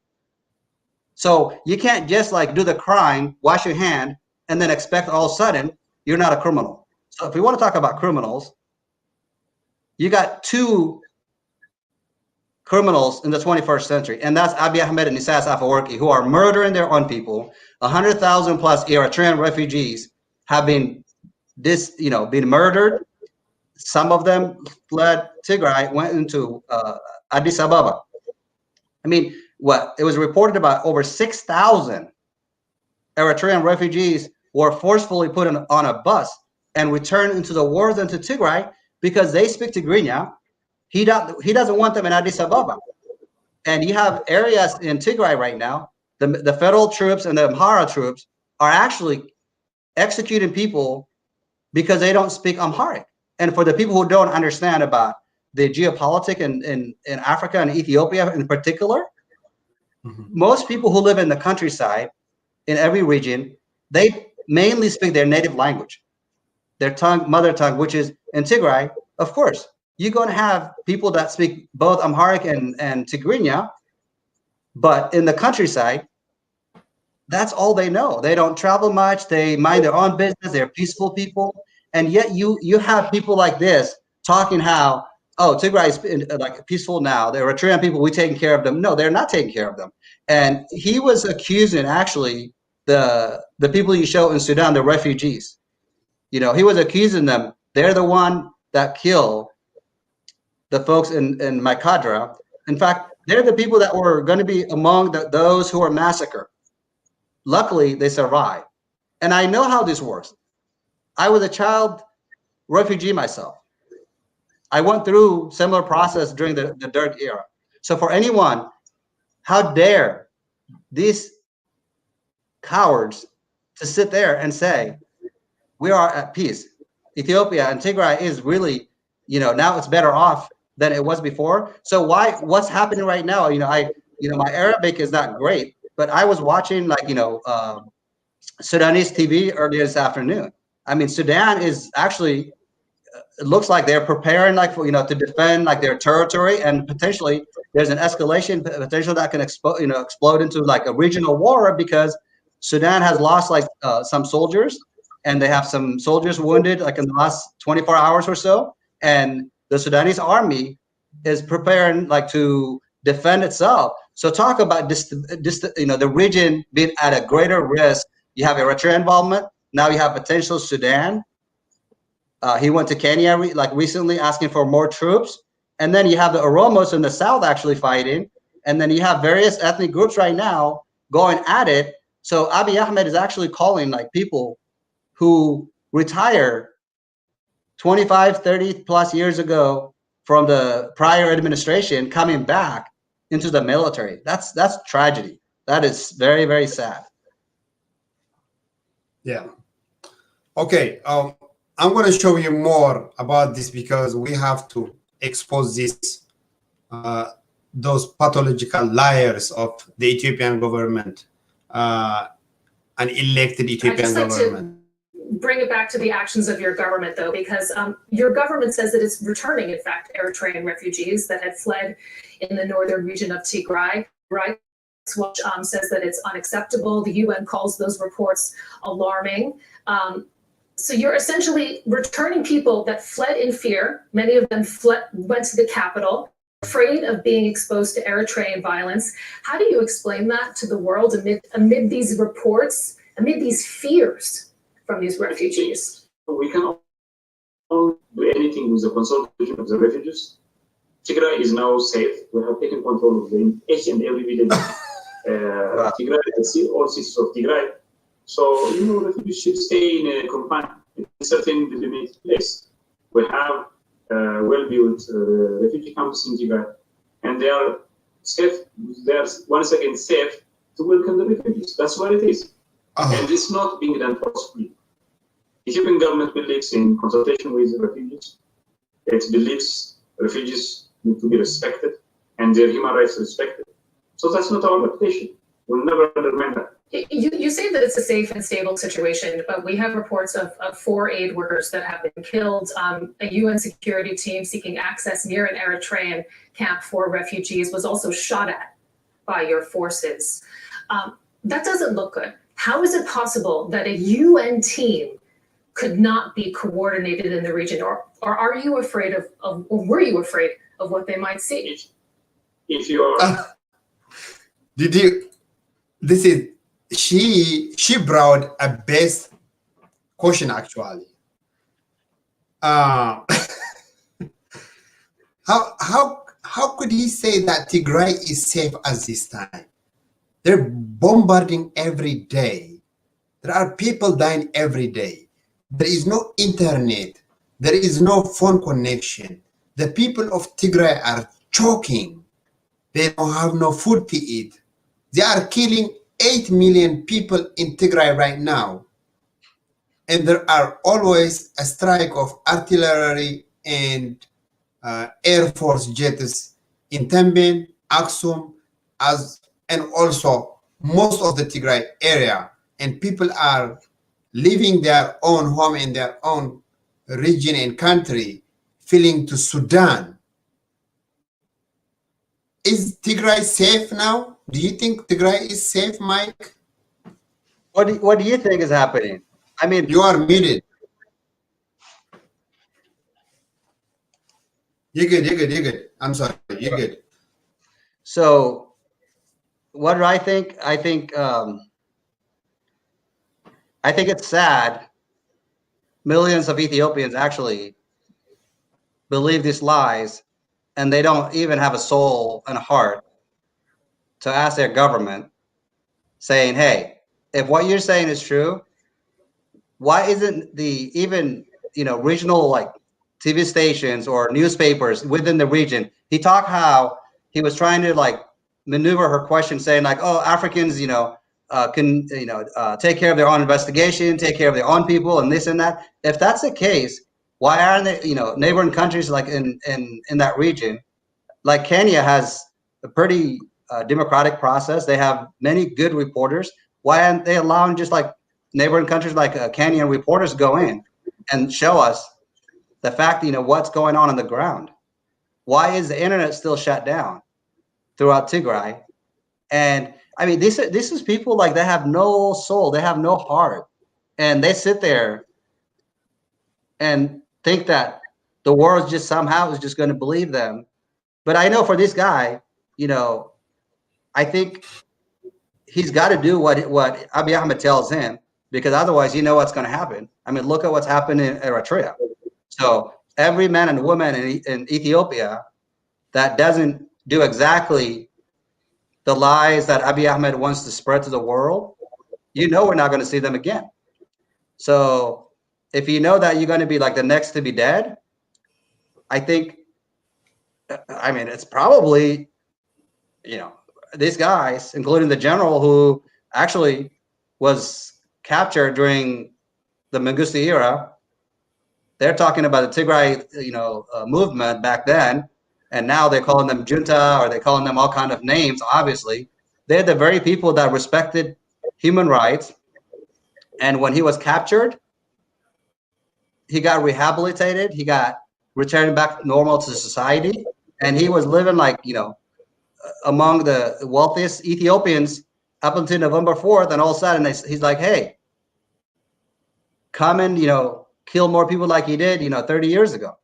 So you can't just do the crime, wash your hand, and then expect all of a sudden you're not a criminal. So if we want to talk about criminals, you got two criminals in the 21st century, and that's Abiy Ahmed and Isaias Afwerki, who are murdering their own people. 100,000 plus Eritrean refugees have been been murdered. Some of them fled Tigray, went into Addis Ababa. I mean, it was reported about over 6,000 Eritrean refugees were forcefully put on a bus and returned into the wars into Tigray because they speak Tigrinya. He doesn't want them in Addis Ababa. And you have areas in Tigray right now, the federal troops and the Amhara troops are actually executing people because they don't speak Amharic. And for the people who don't understand about the geopolitics in Africa and Ethiopia in particular, most people who live in the countryside in every region, they mainly speak their native language, their mother tongue, which is in Tigray. Of course, you're going to have people that speak both Amharic and Tigrinya, but in the countryside, that's all they know. They don't travel much. They mind their own business. They're peaceful people. And yet you have people like this talking how, oh, Tigray is like peaceful now. The Eritrean people, we taking care of them. No, they're not taking care of them. And he was accusing actually the people you show in Sudan, the refugees. You know, he was accusing them. They're the one that killed the folks in Maikadra. In fact, they're the people that were going to be among those who were massacred. Luckily, they survived. And I know how this works. I was a child refugee myself. I went through similar process during the Derg era. So for anyone, how dare these cowards to sit there and say, we are at peace. Ethiopia and Tigray is really, you know, now it's better off than it was before. So what's happening right now? You know, my Arabic is not great, but I was watching Sudanese TV earlier this afternoon. I mean, Sudan is actually, it looks like they're preparing to defend their territory, and potentially there's an escalation potential that can explode into like a regional war because Sudan has lost some soldiers, and they have some soldiers wounded in the last 24 hours or so, and the Sudanese army is preparing to defend itself. So talk about the region being at a greater risk. You have Eritrea involvement. Now you have potential Sudan. He went to Kenya recently asking for more troops. And then you have the Oromos in the south actually fighting. And then you have various ethnic groups right now going at it. So Abiy Ahmed is actually calling people who retired 25, 30 plus years ago from the prior administration coming back into the military. That's tragedy. That is very, very sad. Yeah. Okay. I'm going to show you more about this because we have to expose those pathological liars of the Ethiopian government, an elected Ethiopian government. Bring it back to the actions of your government, though, because your government says that it's returning, in fact, Eritrean refugees that had fled in the northern region of Tigray. Right? Watch says that it's unacceptable. The UN calls those reports alarming. So you're essentially returning people that fled in fear. Many of them went to the capital, afraid of being exposed to Eritrean violence. How do you explain that to the world amid these reports, amid these fears from these refugees? We cannot do anything with the consultation of the refugees. Tigray is now safe. We have taken control of each and every village. Tigray, all cities of Tigray. So, refugees should stay in a confined, in a certain delimited place. We have well-built refugee camps in Tigray, and they are safe. They are once again safe to welcome the refugees. That's what it is. And it's not being done forcefully. The Ethiopian government believes in consultation with the refugees. It believes refugees need to be respected and their human rights respected. So that's not our reputation. We'll never undermine that. You say that it's a safe and stable situation, but we have reports of 4 aid workers that have been killed. A UN security team seeking access near an Eritrean camp for refugees was also shot at by your forces. That doesn't look good. How is it possible that a UN team could not be coordinated in the region, or are you afraid or were you afraid of what they might see? If you are, she brought a best question actually. How could he say that Tigray is safe at this time? They're bombarding every day. There are people dying every day. There is no internet. There is no phone connection. The people of Tigray are choking. They don't have no food to eat. They are killing 8 million people in Tigray right now. And there are always a strike of artillery and Air Force jets in Tembin, Aksum, and also most of the Tigray area. And people are leaving their own home in their own region and country, fleeing to Sudan. Is Tigray safe now? Do you think Tigray is safe, Mike? What do you think is happening? I mean, You are muted. You're good. I'm sorry, you're good. so what do I think? I think it's sad. Millions of Ethiopians actually believe these lies, and they don't even have a soul and a heart to ask their government, saying, "Hey, if what you're saying is true, why isn't the even regional like TV stations or newspapers within the region?" He talked how he was trying to like maneuver her question, saying like, "Oh, Africans, can take care of their own investigation, take care of their own people, and this and that." If that's the case, why aren't they, neighboring countries like in that region, like Kenya has a pretty democratic process. They have many good reporters. Why aren't they allowing just like neighboring countries like Kenyan reporters go in and show us the fact, what's going on the ground? Why is the internet still shut down throughout Tigray? And I mean, this is people like they have no soul, they have no heart, and they sit there and think that the world just somehow is just going to believe them. But I know for this guy, I think he's got to do what Abiy Ahmed tells him, because otherwise, what's going to happen. I mean, look at what's happened in Eritrea. So every man and woman in Ethiopia that doesn't do exactly the lies that Abiy Ahmed wants to spread to the world, we're not going to see them again. So if you know that you're going to be like the next to be dead, I think, I mean, it's probably, these guys, including the general who actually was captured during the Mengistu era, they're talking about the Tigray, movement back then, and now they're calling them junta, or they're calling them all kind of names. Obviously, they're the very people that respected human rights. And when he was captured, he got rehabilitated. He got returned back normal to society, and he was living like among the wealthiest Ethiopians up until November 4th. And all of a sudden, he's like, "Hey, come and kill more people like you did 30 years ago.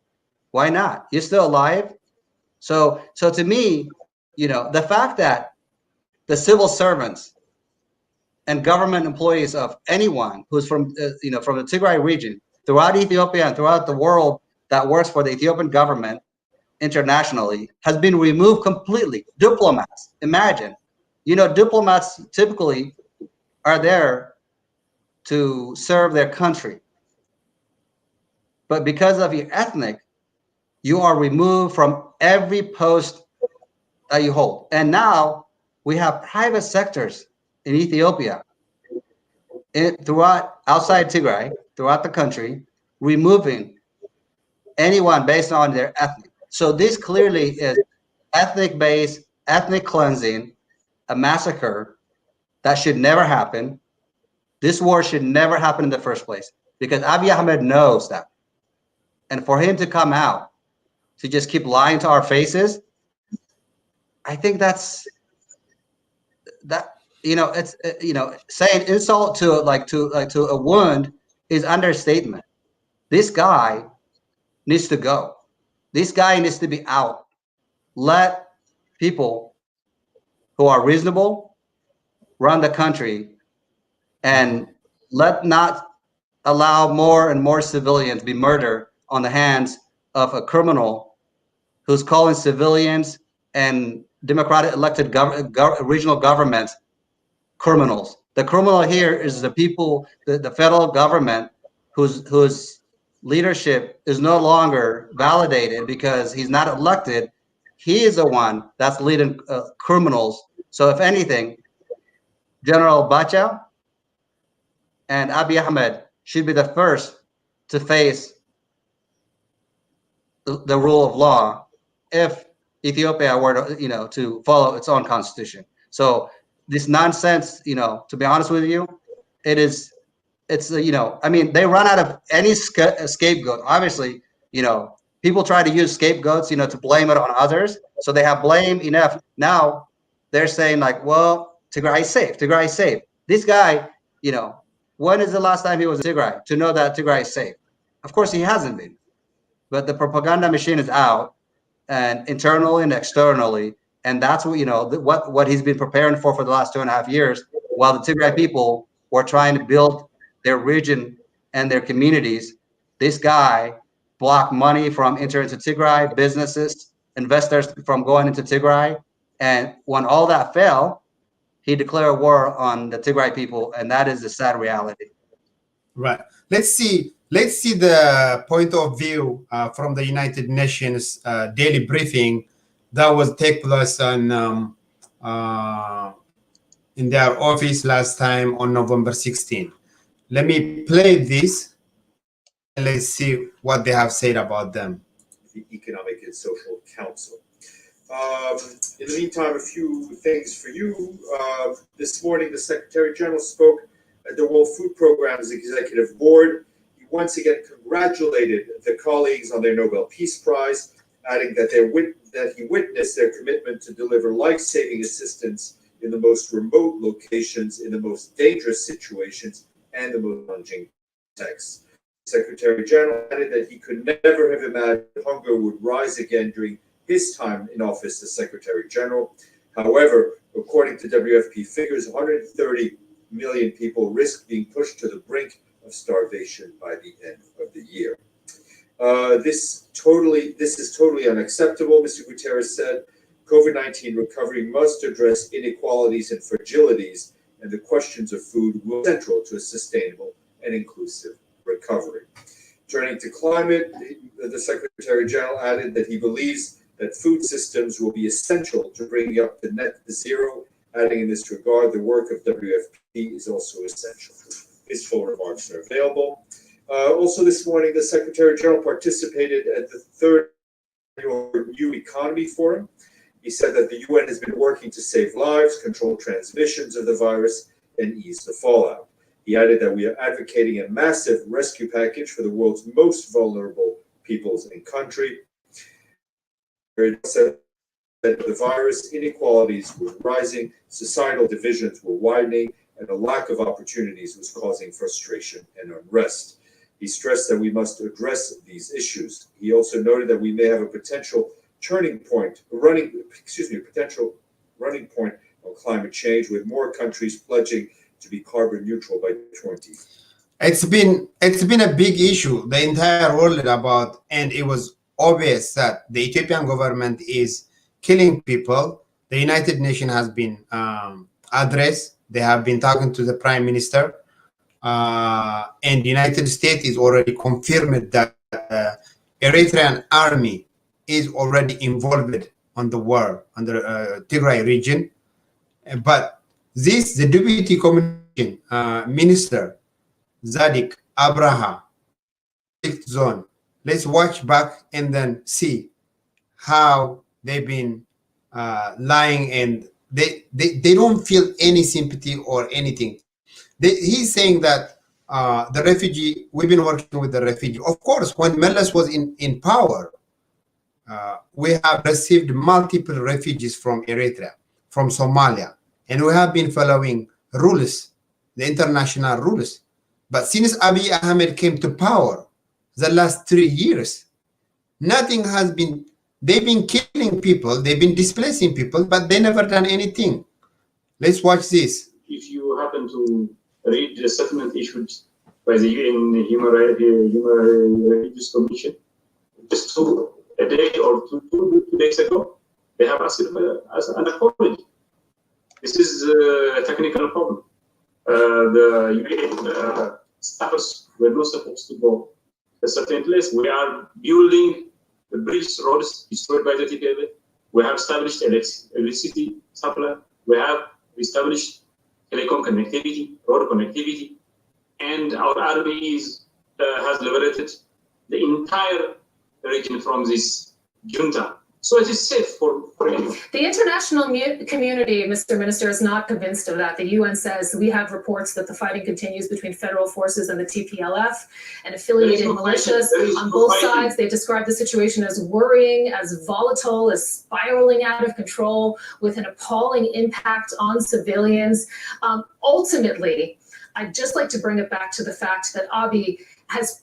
Why not? You're still alive." So to me, the fact that the civil servants and government employees of anyone who's from from the Tigray region throughout Ethiopia and throughout the world that works for the Ethiopian government internationally has been removed completely. Diplomats, imagine, diplomats typically are there to serve their country. But because of your ethnic, you are removed from every post that you hold. And now we have private sectors in Ethiopia, throughout outside Tigray, throughout the country, removing anyone based on their ethnic. So this clearly is ethnic-based, ethnic cleansing, a massacre that should never happen. This war should never happen in the first place, because Abiy Ahmed knows that. And for him to come out to just keep lying to our faces, I think it's saying insult to a wound is understatement. This guy needs to go. This guy needs to be out. Let people who are reasonable run the country, and let not allow more and more civilians be murdered on the hands of a criminal who's calling civilians and democratic elected regional governments criminals. The criminal here is the people, the federal government, whose leadership is no longer validated because he's not elected. He is the one that's leading criminals. So if anything, General Bacha and Abiy Ahmed should be the first to face the rule of law if Ethiopia were to, to follow its own constitution. So this nonsense, to be honest with you, it's, I mean, they run out of any scapegoat. Obviously, people try to use scapegoats, to blame it on others. So they have blame enough. Now they're saying like, well, Tigray is safe. Tigray is safe. This guy, when is the last time he was in Tigray to know that Tigray is safe? Of course, he hasn't been. But the propaganda machine is out, and internally and externally, and that's what what he's been preparing for the last 2.5 years, while the Tigray people were trying to build their region and their communities. This guy blocked money from entering into Tigray, businesses, investors from going into Tigray, and when all that failed, he declared war on the Tigray people, and that is the sad reality. Right. Let's see the point of view from the United Nations daily briefing that was take place on in their office last time on November 16. Let me play this and let's see what they have said about them. The Economic and Social Council. In the meantime, a few things for you. This morning, the Secretary General spoke at the World Food Programme's Executive Board. He once again congratulated the colleagues on their Nobel Peace Prize, adding that he witnessed their commitment to deliver life-saving assistance in the most remote locations, in the most dangerous situations, and the most challenging contexts. Secretary General added that he could never have imagined hunger would rise again during his time in office as Secretary General. However, according to WFP figures, 130 million people risk being pushed to the brink of starvation by the end of the year. This is totally unacceptable, Mr. Guterres said. COVID-19 recovery must address inequalities and fragilities, and the questions of food will be central to a sustainable and inclusive recovery. Turning to climate, the Secretary General added that he believes that food systems will be essential to bring up to net zero, adding in this regard, the work of WFP is also essential. His full remarks are available. Also this morning, the Secretary General participated at the third annual New Economy Forum. He said that the UN has been working to save lives, control transmissions of the virus, and ease the fallout. He added that we are advocating a massive rescue package for the world's most vulnerable peoples and country. He said that the virus inequalities were rising, societal divisions were widening, and a lack of opportunities was causing frustration and unrest. He stressed that we must address these issues. He also noted that we may have a potential potential running point on climate change, with more countries pledging to be carbon neutral by 2020. It's been a big issue the entire world about, and it was obvious that the Ethiopian government is killing people. The United Nations has been addressed. They have been talking to the Prime Minister, and the United States is already confirmed that Eritrean army is already involved on the war on the Tigray region. But the Deputy Communication Minister, Zadik Abraha, zone. Let's watch back and then see how they've been lying, and they don't feel any sympathy or anything. He's saying that the refugee, we've been working with the refugee. Of course, when Meles was in power, we have received multiple refugees from Eritrea, from Somalia, and we have been following rules, the international rules. But since Abiy Ahmed came to power, the last 3 years, nothing has been, they've been killing people, they've been displacing people, but they never done anything. Let's watch this. If you happen to read the settlement issued by the UN Human Rights Commission, just a day or two days ago, they have asked for an apology. This is a technical problem. The UAE status, we're not supposed to go a certain place. We are building the bridge roads destroyed by the TPLF. We have established electricity supply. We have established telecom connectivity, road connectivity, and our army has liberated the entire region from this junta. So it is safe for anyone. The international community, Mr. Minister, is not convinced of that. The UN says we have reports that the fighting continues between federal forces and the TPLF and affiliated militias on both sides. They describe the situation as worrying, as volatile, as spiraling out of control, with an appalling impact on civilians. Ultimately, I'd just like to bring it back to the fact that Abiy has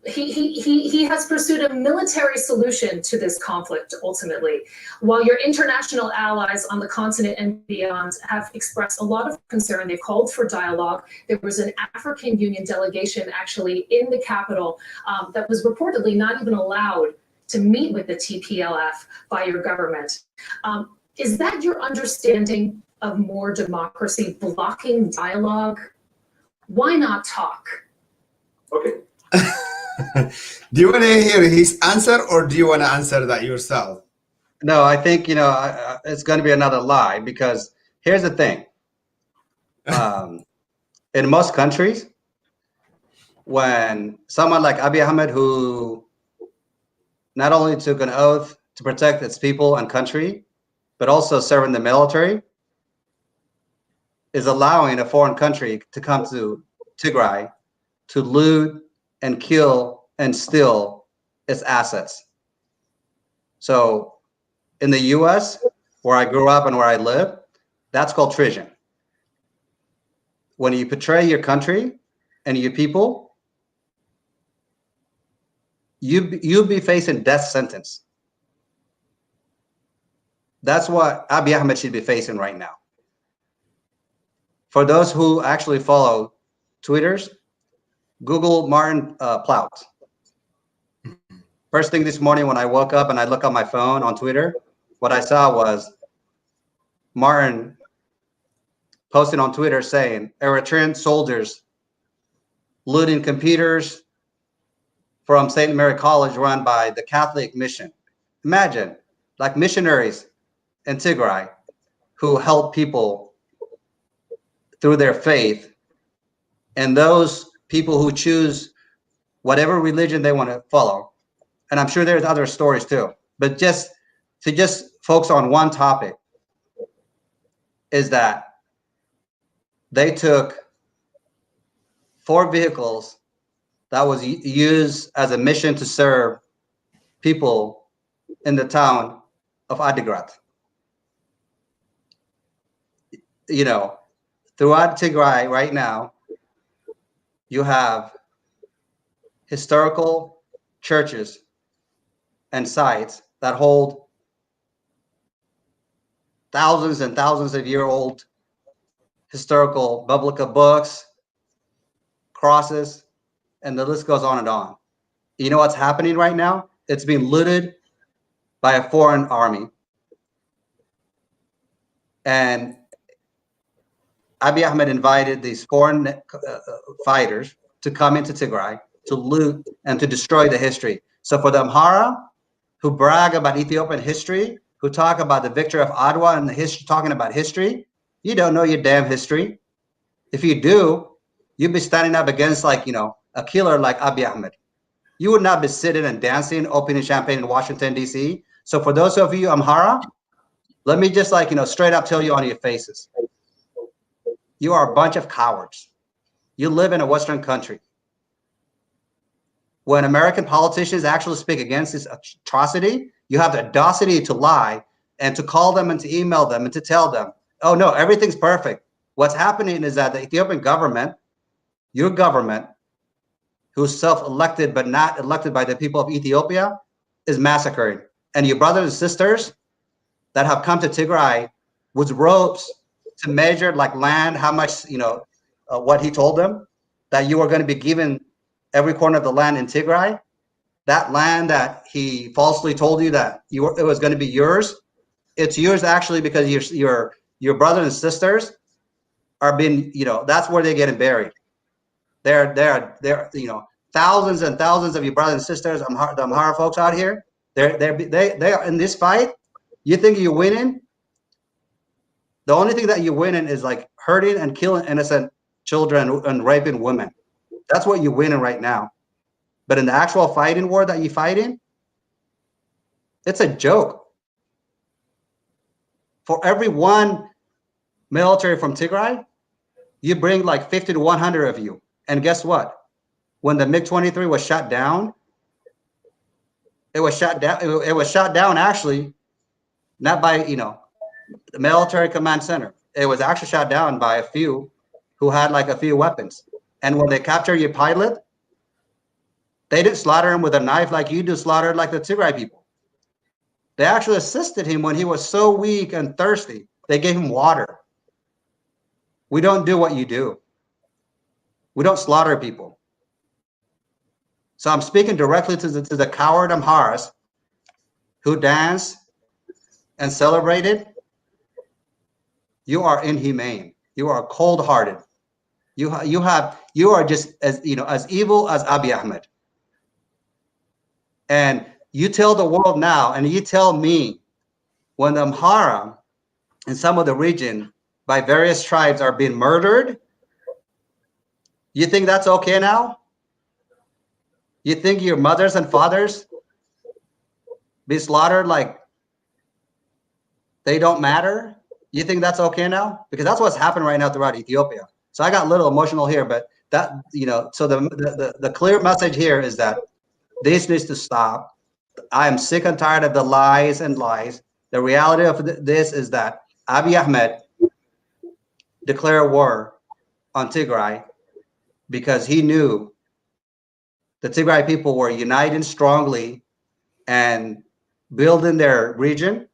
he has pursued a military solution to this conflict ultimately, while your international allies on the continent and beyond have expressed a lot of concern. They've called for dialogue. There was an African Union delegation actually in the capital that was reportedly not even allowed to meet with the TPLF by your government. Is that your understanding of more democracy, blocking dialogue? Why not talk? Okay. Do you want to hear his answer, or do you want to answer that yourself? No, I think, it's going to be another lie, because here's the thing. In most countries, when someone like Abiy Ahmed, who not only took an oath to protect its people and country, but also serve in the military, is allowing a foreign country to come to Tigray to loot and kill and steal its assets. So in the US, where I grew up and where I live, that's called treason. When you betray your country and your people, you'll be facing death sentence. That's what Abiy Ahmed should be facing right now. For those who actually follow Twitters, Google Martin Plaut. First thing this morning when I woke up and I look on my phone on Twitter, what I saw was Martin posted on Twitter saying Eritrean soldiers looting computers from St. Mary College run by the Catholic mission. Imagine, like missionaries in Tigray who help people through their faith, and those people who choose whatever religion they want to follow. And I'm sure there's other stories too, but just focus on one topic, is that they took 4 vehicles that was used as a mission to serve people in the town of Adigrat. Throughout Tigray right now, you have historical churches and sites that hold thousands and thousands of year-old historical biblical books, crosses, and the list goes on and on. You know what's happening right now? It's being looted by a foreign army. And Abiy Ahmed invited these foreign fighters to come into Tigray to loot and to destroy the history. So for the Amhara, who brag about Ethiopian history, who talk about the victory of Adwa and the history, talking about history, you don't know your damn history. If you do, you'd be standing up against a killer like Abiy Ahmed. You would not be sitting and dancing, opening champagne in Washington, D.C. So for those of you Amhara, let me just straight up tell you on your faces. You are a bunch of cowards. You live in a Western country. When American politicians actually speak against this atrocity, you have the audacity to lie and to call them and to email them and to tell them, oh no, everything's perfect. What's happening is that the Ethiopian government, your government, who's self-elected but not elected by the people of Ethiopia, is massacring. And your brothers and sisters that have come to Tigray with ropes to measure land, how much, what he told them, that you are going to be given every corner of the land in Tigray, that land that he falsely told you that it was going to be yours, it's yours actually because your brothers and sisters are being, that's where they're getting buried. They're thousands and thousands of your brothers and sisters, the Amhara folks out here. They are in this fight. You think you're winning? The only thing that you're winning is like hurting and killing innocent children and raping women. That's what you're winning right now. But in the actual fighting war that you're fighting, it's a joke. For every one military from Tigray, you bring like 50 to 100 of you. And guess what? When the MiG-23 was shot down, it was shot down. It was shot down actually, not by the military command center. It was actually shot down by a few who had like a few weapons. And when they capture your pilot, they didn't slaughter him with a knife like you do slaughtered like the Tigray people. They actually assisted him when he was so weak and thirsty. They gave him water. We don't do what you do. We don't slaughter people. So I'm speaking directly to the coward Amharas who dance and celebrated. You are inhumane. You are cold-hearted. You are just as as evil as Abiy Ahmed. And you tell the world now, and you tell me, when the Amhara in some of the region by various tribes are being murdered, you think that's okay now? You think your mothers and fathers be slaughtered like they don't matter? You think that's okay now? Because that's what's happening right now throughout Ethiopia. So I got a little emotional here, but that, so the clear message here is that this needs to stop. I am sick and tired of the lies and lies. The reality of this is that Abiy Ahmed declared war on Tigray because he knew the Tigray people were uniting strongly and building their region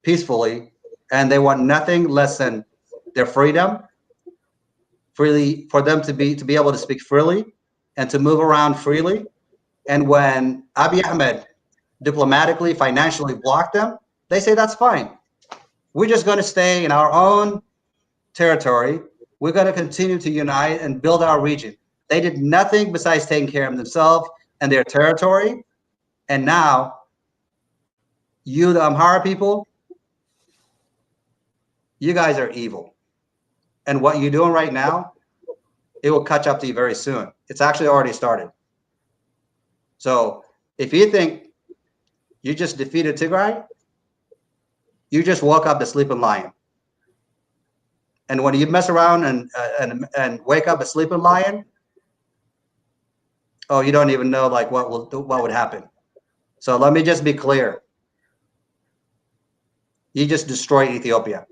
peacefully, and they want nothing less than their freedom, freely for them to be able to speak freely and to move around freely. And when Abiy Ahmed diplomatically, financially blocked them, they say that's fine. We're just going to stay in our own territory. We're going to continue to unite and build our region. They did nothing besides taking care of themselves and their territory. And now, you, the Amhara people, you guys are evil. And what you're doing right now, it will catch up to you very soon. It's actually already started. So if you think you just defeated Tigray, you just woke up the sleeping lion. And when you mess around and wake up a sleeping lion, oh, you don't even know like what would happen. So let me just be clear. You just destroyed Ethiopia.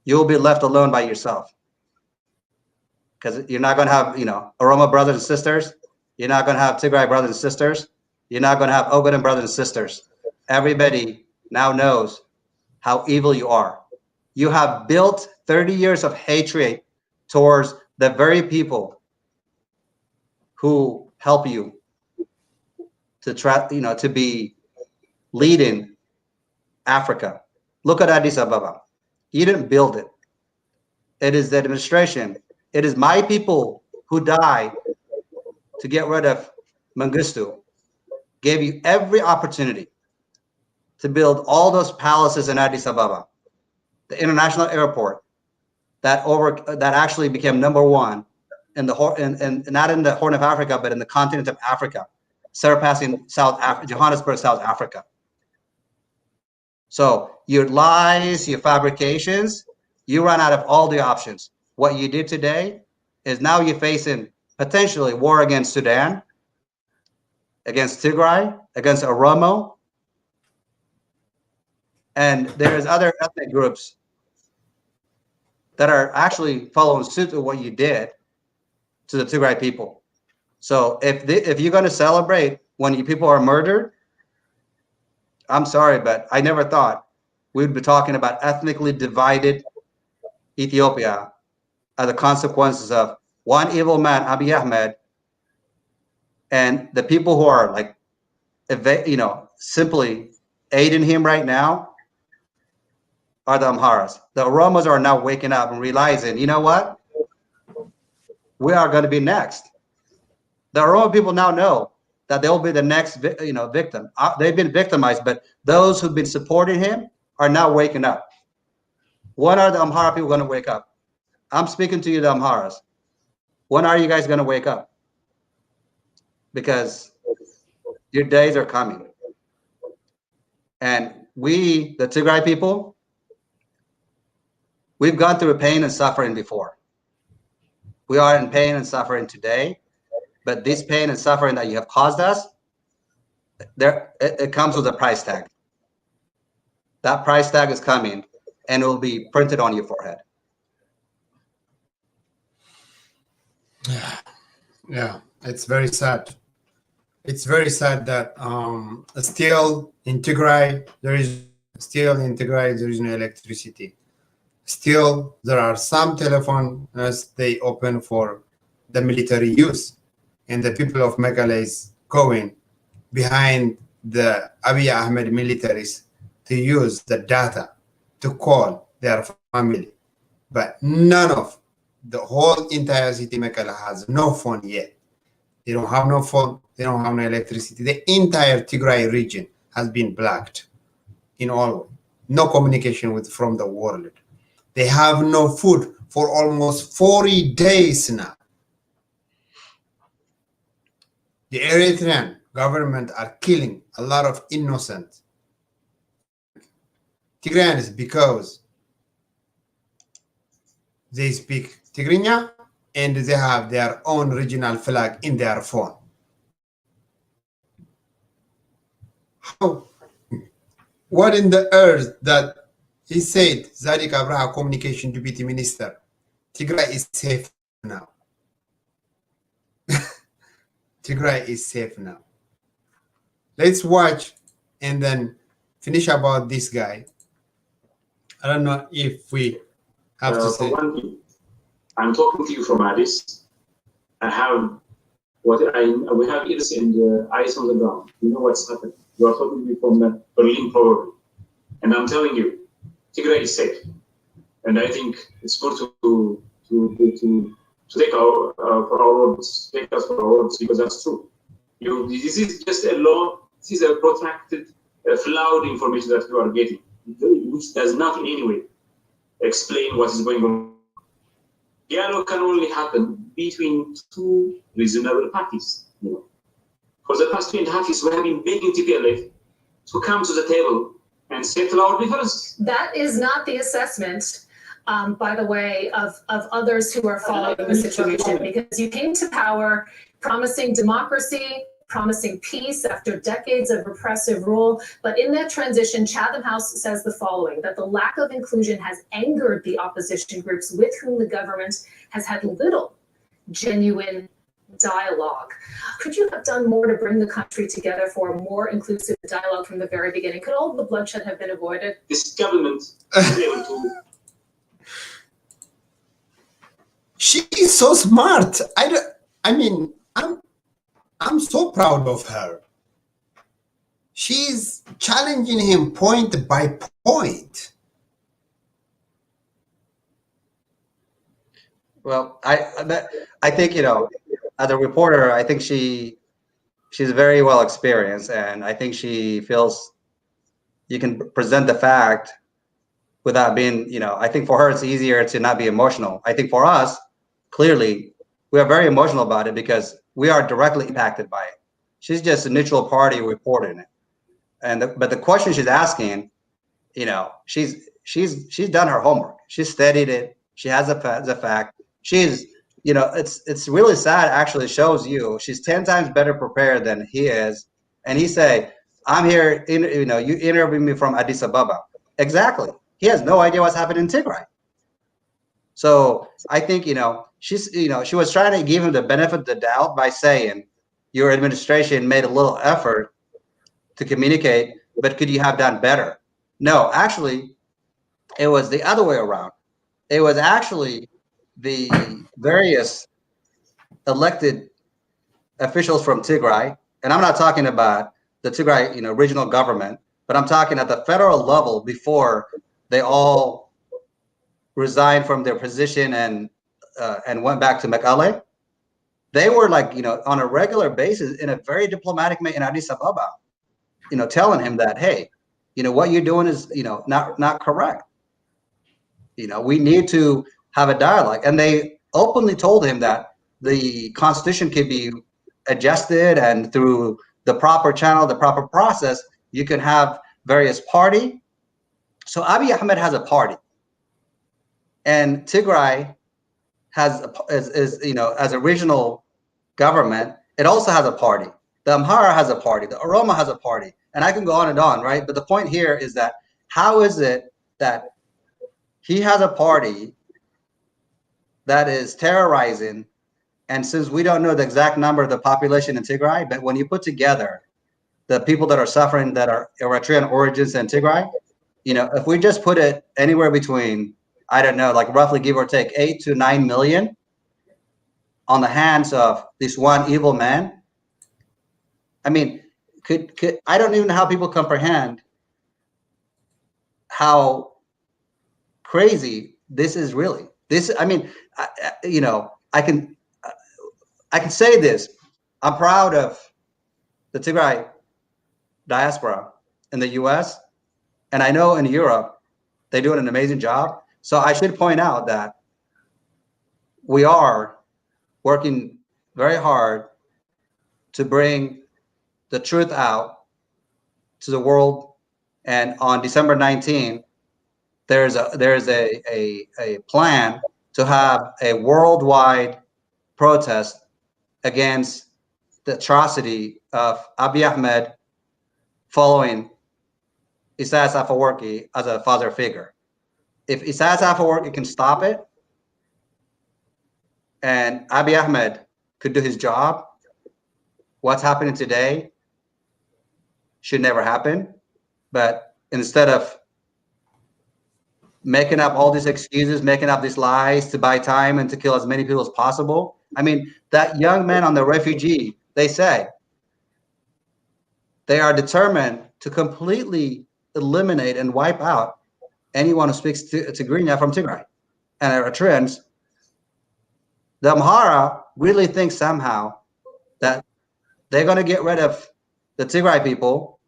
You'll be left alone by yourself. Because you're not going to have, Oromo brothers and sisters. You're not going to have Tigray brothers and sisters. You're not going to have Ogaden brothers and sisters. Everybody now knows how evil you are. You have built 30 years of hatred towards the very people who help you to try, to be leading Africa. Look at Addis Ababa. You didn't build it. It is the administration. It is my people who died to get rid of Mengistu. Gave you every opportunity to build all those palaces in Addis Ababa, the international airport that actually became #1 in not in the Horn of Africa, but in the continent of Africa, surpassing Johannesburg, South Africa. So your lies, your fabrications, you run out of all the options. What you did today is now you're facing potentially war against Sudan, against Tigray, against Oromo, and there's other ethnic groups that are actually following suit of what you did to the Tigray people. So if you're going to celebrate when you people are murdered, I'm sorry, but I never thought we'd be talking about ethnically divided Ethiopia as the consequences of one evil man, Abiy Ahmed, and the people who are like, simply aiding him right now. are the Amharas. The Oromos are now waking up and realizing, you know what? We are going to be next. The Oromo people now know that they'll be the next, victim. They've been victimized, but those who've been supporting him are now waking up. When are the Amhara people going to wake up? I'm speaking to you, the Amharas. When are you guys going to wake up? Because your days are coming. And we, the Tigray people, we've gone through pain and suffering before. We are in pain and suffering today, but this pain and suffering that you have caused us, it comes with a price tag. That price tag is coming, and it will be printed on your forehead. Yeah, it's very sad. It's very sad that still in Tigray there is no electricity. Still, there are some telephones they open for the military use, and the people of Meghalaya is going behind the Abiy Ahmed militaries to use the data to call their family. But none of the whole entire city Meghalaya has no phone yet. They don't have no phone. They don't have no electricity. The entire Tigray region has been blocked in all. No communication from the world. They have no food for almost 40 days now. The Eritrean government are killing a lot of innocent Tigrayans because they speak Tigrinya and they have their own regional flag in their phone. How? What in the earth that he said, Zadik Abraha, Communication Deputy Minister, Tigray is safe now. Tigray is safe now. Let's watch and then finish about this guy. I don't know if we have to say. One thing, I'm talking to you from Addis. I have we have ears and eyes on the ground. You know what's happening. You are talking to me from Berlin, probably, and I'm telling you, Tigray is safe, and I think it's good to take our for our words, take us for our words, because that's true. This is just a law. This is a protracted, flawed information that you are getting, which does not in any way explain what is going on. Dialogue can only happen between two reasonable parties. For the past 2.5 years, we have been begging TPLF to come to the table and settle our differences. That is not the assessment, by the way, of others who are following the situation, because you came to power promising democracy, promising peace after decades of repressive rule. But in that transition, Chatham House says the following, that the lack of inclusion has angered the opposition groups with whom the government has had little genuine dialogue. Could you have done more to bring the country together for a more inclusive dialogue from the very beginning? Could all the bloodshed have been avoided? This government is able to. She is so smart. I'm so proud of her. She's challenging him point by point. Well, I think, as a reporter, I think she's very well experienced, and I think she feels you can present the fact without being, I think for her it's easier to not be emotional. I think for us, clearly, we are very emotional about it because we are directly impacted by it. She's just a neutral party reporting it, but the question she's asking, she's done her homework. She's studied it. She has the fact. She's, it's really sad. Actually, shows you she's 10 times better prepared than he is. And he say, "I'm here. You interview me from Addis Ababa." Exactly. He has no idea what's happening in Tigray. So I think she was trying to give him the benefit of the doubt by saying, "Your administration made a little effort to communicate, but could you have done better?" No, actually, it was the other way around. It was actually the various elected officials from Tigray, and I'm not talking about the Tigray, regional government, but I'm talking at the federal level before they all resigned from their position and went back to Mekelle. They were like, on a regular basis in a very diplomatic way in Addis Ababa, telling him that, hey, what you're doing is, not correct. We need to have a dialogue. And they openly told him that the constitution could be adjusted, and through the proper channel, the proper process, you can have various party. So Abiy Ahmed has a party, and Tigray has as a regional government, it also has a party. The Amhara has a party. The Oromo has a party, and I can go on and on, right? But the point here is that how is it that he has a party that is terrorizing? And since we don't know the exact number of the population in Tigray, but when you put together the people that are suffering that are Eritrean origins in Tigray, if we just put it anywhere between, I don't know, like roughly give or take 8 to 9 million on the hands of this one evil man. I mean, I don't even know how people comprehend how crazy this is really. I mean, I can say this. I'm proud of the Tigray diaspora in the US, and I know in Europe, they're doing an amazing job. So I should point out that we are working very hard to bring the truth out to the world. And on December 19th, there's a plan to have a worldwide protest against the atrocity of Abiy Ahmed following Isaias Afewerki as a father figure. If Isaias Afewerki can stop it, and Abiy Ahmed could do his job, what's happening today should never happen. But instead of making up all these excuses, making up these lies to buy time and to kill as many people as possible. I mean, that young man on the refugee, they say they are determined to completely eliminate and wipe out anyone who speaks Tigrinya from Tigray. And Eritreans, the Amhara really think somehow that they're going to get rid of the Tigray people,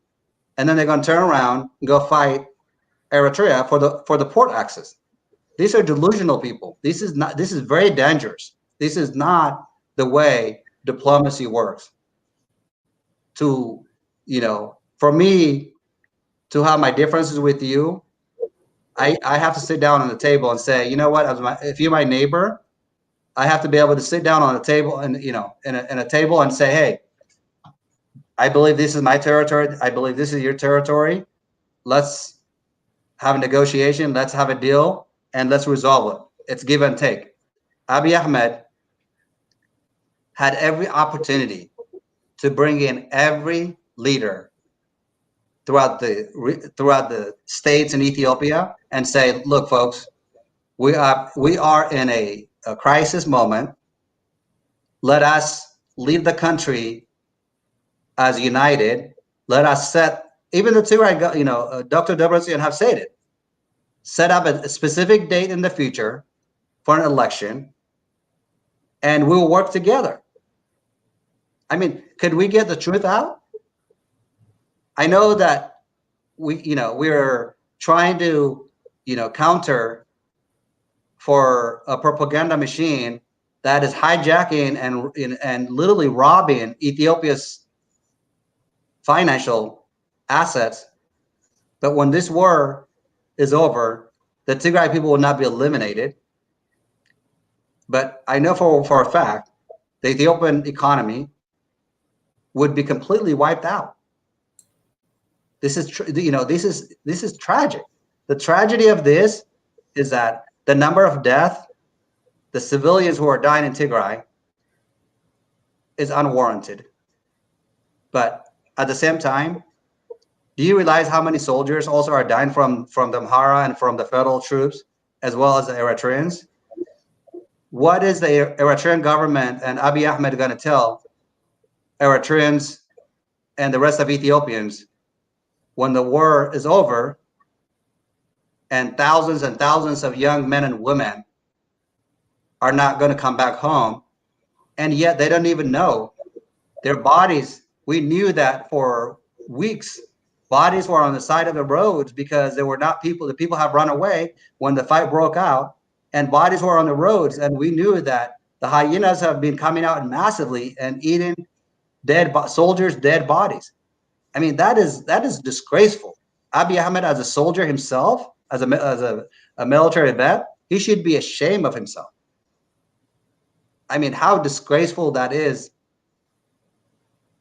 and then they're going to turn around and go fight Eritrea for the port access. These are delusional people. This is very dangerous. This is not the way diplomacy works. For me to have my differences with you, I have to sit down on the table and say, you know what, if you're my neighbor, I have to be able to sit down on a table and, in a table and say, hey, I believe this is my territory. I believe this is your territory. Let's have a negotiation, let's have a deal, and let's resolve it. It's give and take. Abiy Ahmed had every opportunity to bring in every leader throughout the states in Ethiopia and say, look, folks, we are in a crisis moment. Let us leave the country as united. Let us set, even the Tigray, Dr. Debretsion have said it, set up a specific date in the future for an election, and we'll work together. I mean, could we get the truth out? I know that we're trying to, counter for a propaganda machine that is hijacking and literally robbing Ethiopia's financial assets. But when this war is over, the Tigray people will not be eliminated. But I know for a fact, the Ethiopian economy would be completely wiped out. This is this is tragic. The tragedy of this is that the number of deaths, the civilians who are dying in Tigray, is unwarranted. But at the same time, do you realize how many soldiers also are dying from the Amhara and from the federal troops, as well as the Eritreans? What is the Eritrean government and Abiy Ahmed going to tell Eritreans and the rest of Ethiopians when the war is over? and thousands of young men and women are not going to come back home, and yet they don't even know their bodies. We knew that for weeks. Bodies were on the side of the roads because there were not people. The people have run away when the fight broke out, and bodies were on the roads. And we knew that the hyenas have been coming out massively and eating soldiers' dead bodies. I mean, that is disgraceful. Abiy Ahmed, as a soldier himself, as a military vet, he should be ashamed of himself. I mean, how disgraceful that is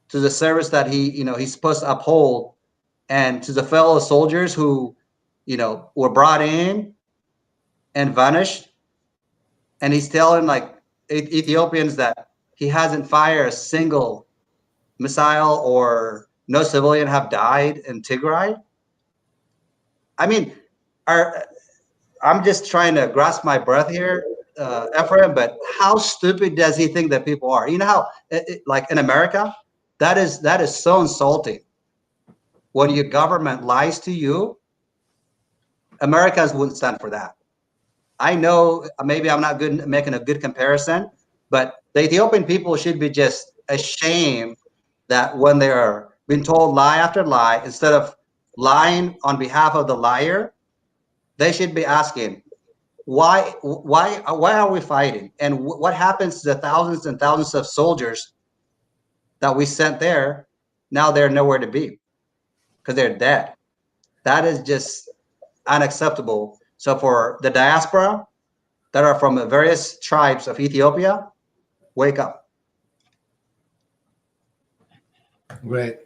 to the service that he's supposed to uphold, and to the fellow soldiers who, were brought in and vanished. And he's telling like Ethiopians that he hasn't fired a single missile or no civilian have died in Tigray. I mean, I'm just trying to grasp my breath here, Ephrem, but how stupid does he think that people are? You know how, like in America, that is so insulting. When your government lies to you, Americans wouldn't stand for that. I know maybe I'm not good making a good comparison, but the Ethiopian people should be just ashamed that when they are being told lie after lie, instead of lying on behalf of the liar, they should be asking, why are we fighting? And what happens to the thousands and thousands of soldiers that we sent there? Now they're nowhere to be because they're dead. That is just unacceptable. So for the diaspora that are from the various tribes of Ethiopia, wake up. Great.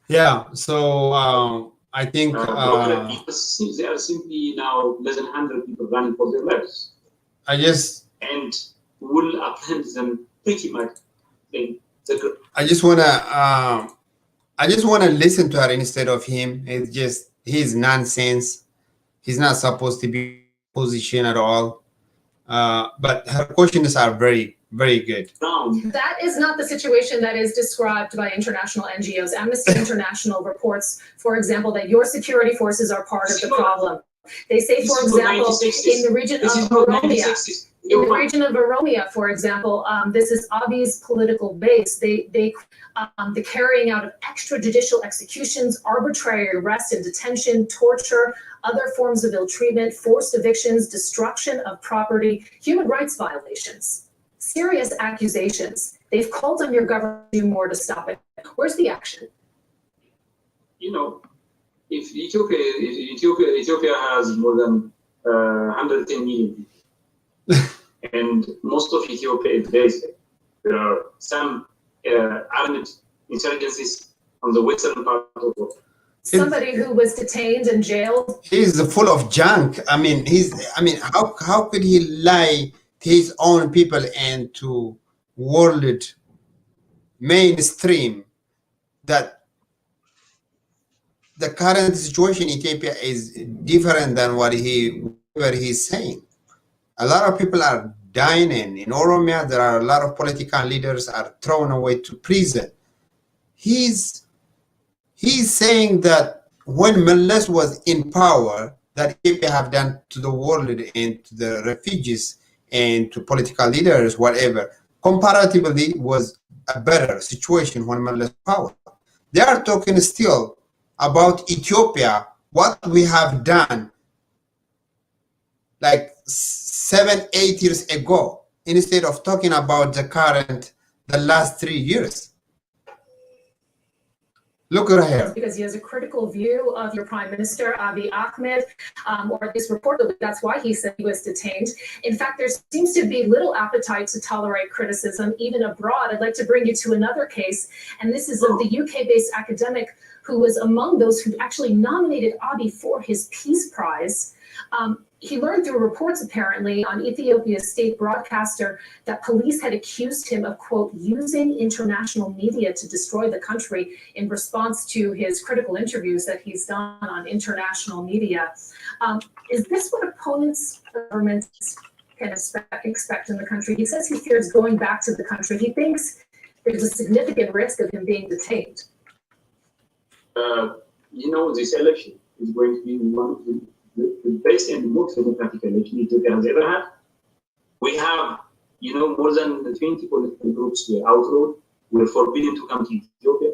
Yeah, so I think they are simply now less than 100 people running for their lives. And will append them pretty much. I just wanna listen to her instead of him. It's just he's nonsense. He's not supposed to be in position at all. But her questions are very, very good. That is not the situation that is described by international NGOs. Amnesty International reports, for example, that your security forces are part of the problem. They say, for example, in the region of Oromia, for example, this is Abiy's political base. The carrying out of extrajudicial executions, arbitrary arrest and detention, torture, other forms of ill treatment, forced evictions, destruction of property, human rights violations, serious accusations. They've called on your government to do more to stop it. Where's the action? If Ethiopia has more than 110 million people, and most of Ethiopia is very safe. There are some armed insurgencies on the western part of the world. Somebody who was detained and jailed. He's full of junk. How could he lie to his own people and to world mainstream that the current situation in Ethiopia is different than what he's saying? A lot of people are dying in Oromia. There are a lot of political leaders are thrown away to prison. He's saying that when Meles was in power, that Ethiopia have done to the world and to the refugees and to political leaders, whatever, comparatively was a better situation when Meles was in power. They are talking still about Ethiopia, what we have done like 7-8 years ago, instead of talking about the last 3 years. Look at her. Because he has a critical view of your prime minister, Abiy Ahmed, or at least reportedly, that's why he said he was detained. In fact, there seems to be little appetite to tolerate criticism, even abroad. I'd like to bring you to another case, and this is of the UK-based academic who was among those who actually nominated Abiy for his Peace Prize. He learned through reports, apparently, on Ethiopia's state broadcaster that police had accused him of, quote, using international media to destroy the country in response to his critical interviews that he's done on international media. Is this what opponents of governments can expect in the country? He says he fears going back to the country. He thinks there's a significant risk of him being detained. This election is going to be one of the best and most democratic election Ethiopia has ever had. We have, more than 20 political groups were outlawed, were forbidden to come to Ethiopia.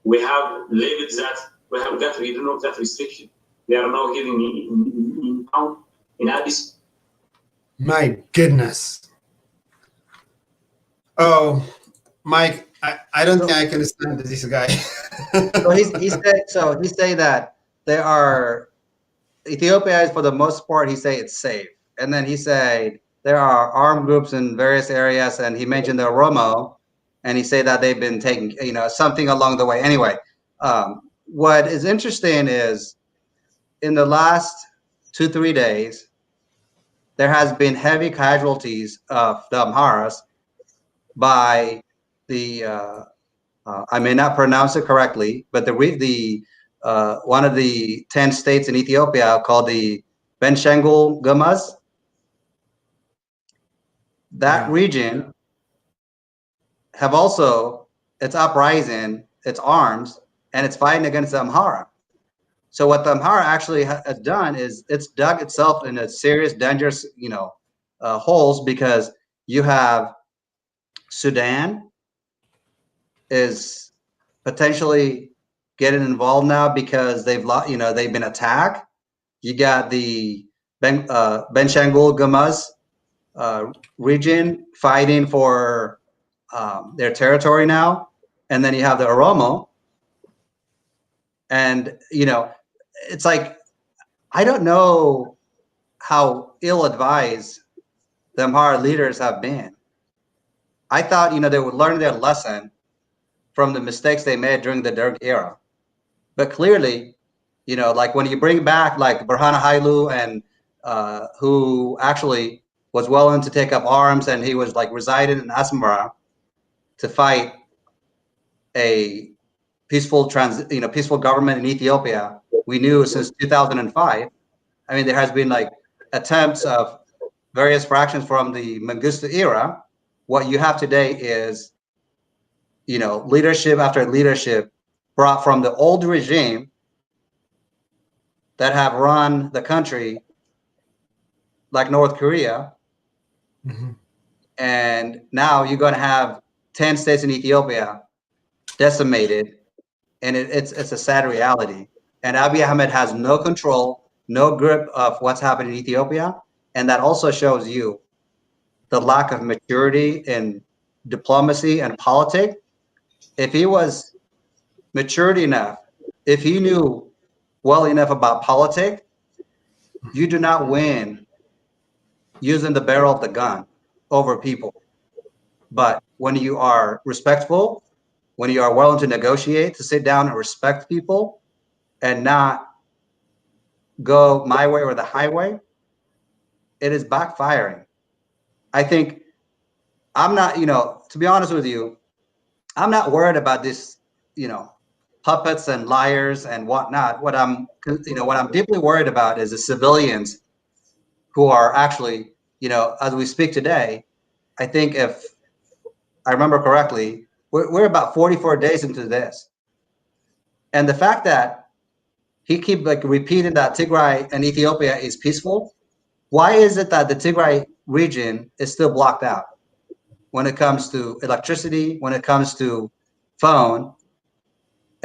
We have labeled that, we have got rid of that restriction. They are now giving in town, in Addis. My goodness. Oh, Mike, I don't think I can stand this guy. So he say that there are Ethiopia is for the most part, he say it's safe. And then he said there are armed groups in various areas, and he mentioned the Oromo, and he said that they've been taking, something along the way. Anyway, what is interesting is in the last 2-3 days, there has been heavy casualties of the Amharas by the I may not pronounce it correctly, but the one of the 10 states in Ethiopia called the Benishangul Gumuz. That region have also, it's uprising, it's arms, and it's fighting against the Amhara. So what the Amhara actually has done is it's dug itself in a serious, dangerous, holes, because you have Sudan is potentially getting involved now because they've been attacked. You got the Benishangul Gumuz region fighting for their territory now, and then you have the Oromo, and it's like, I don't know how ill-advised the Amhara leaders have been. I thought they would learn their lesson from the mistakes they made during the Derg era, but clearly, like when you bring back like Burhan Hailu, and who actually was willing to take up arms, and he was like residing in Asmara to fight a peaceful peaceful government in Ethiopia. We knew since 2005. I mean, there has been like attempts of various fractions from the Mengistu era. What you have today is, leadership after leadership brought from the old regime that have run the country like North Korea. Mm-hmm. And now you're going to have 10 states in Ethiopia decimated, and it's a sad reality. And Abiy Ahmed has no control, no grip of what's happening in Ethiopia, and that also shows you the lack of maturity in diplomacy and politics. If he was matured enough, if he knew well enough about politics, you do not win using the barrel of the gun over people. But when you are respectful, when you are willing to negotiate, to sit down and respect people and not go my way or the highway, it is backfiring. I think I'm not, to be honest with you, I'm not worried about this, puppets and liars and whatnot. What I'm deeply worried about is the civilians who are actually, as we speak today. I think if I remember correctly, we're about 44 days into this. And the fact that he keep like repeating that Tigray and Ethiopia is peaceful, why is it that the Tigray region is still blocked out when it comes to electricity, when it comes to phone?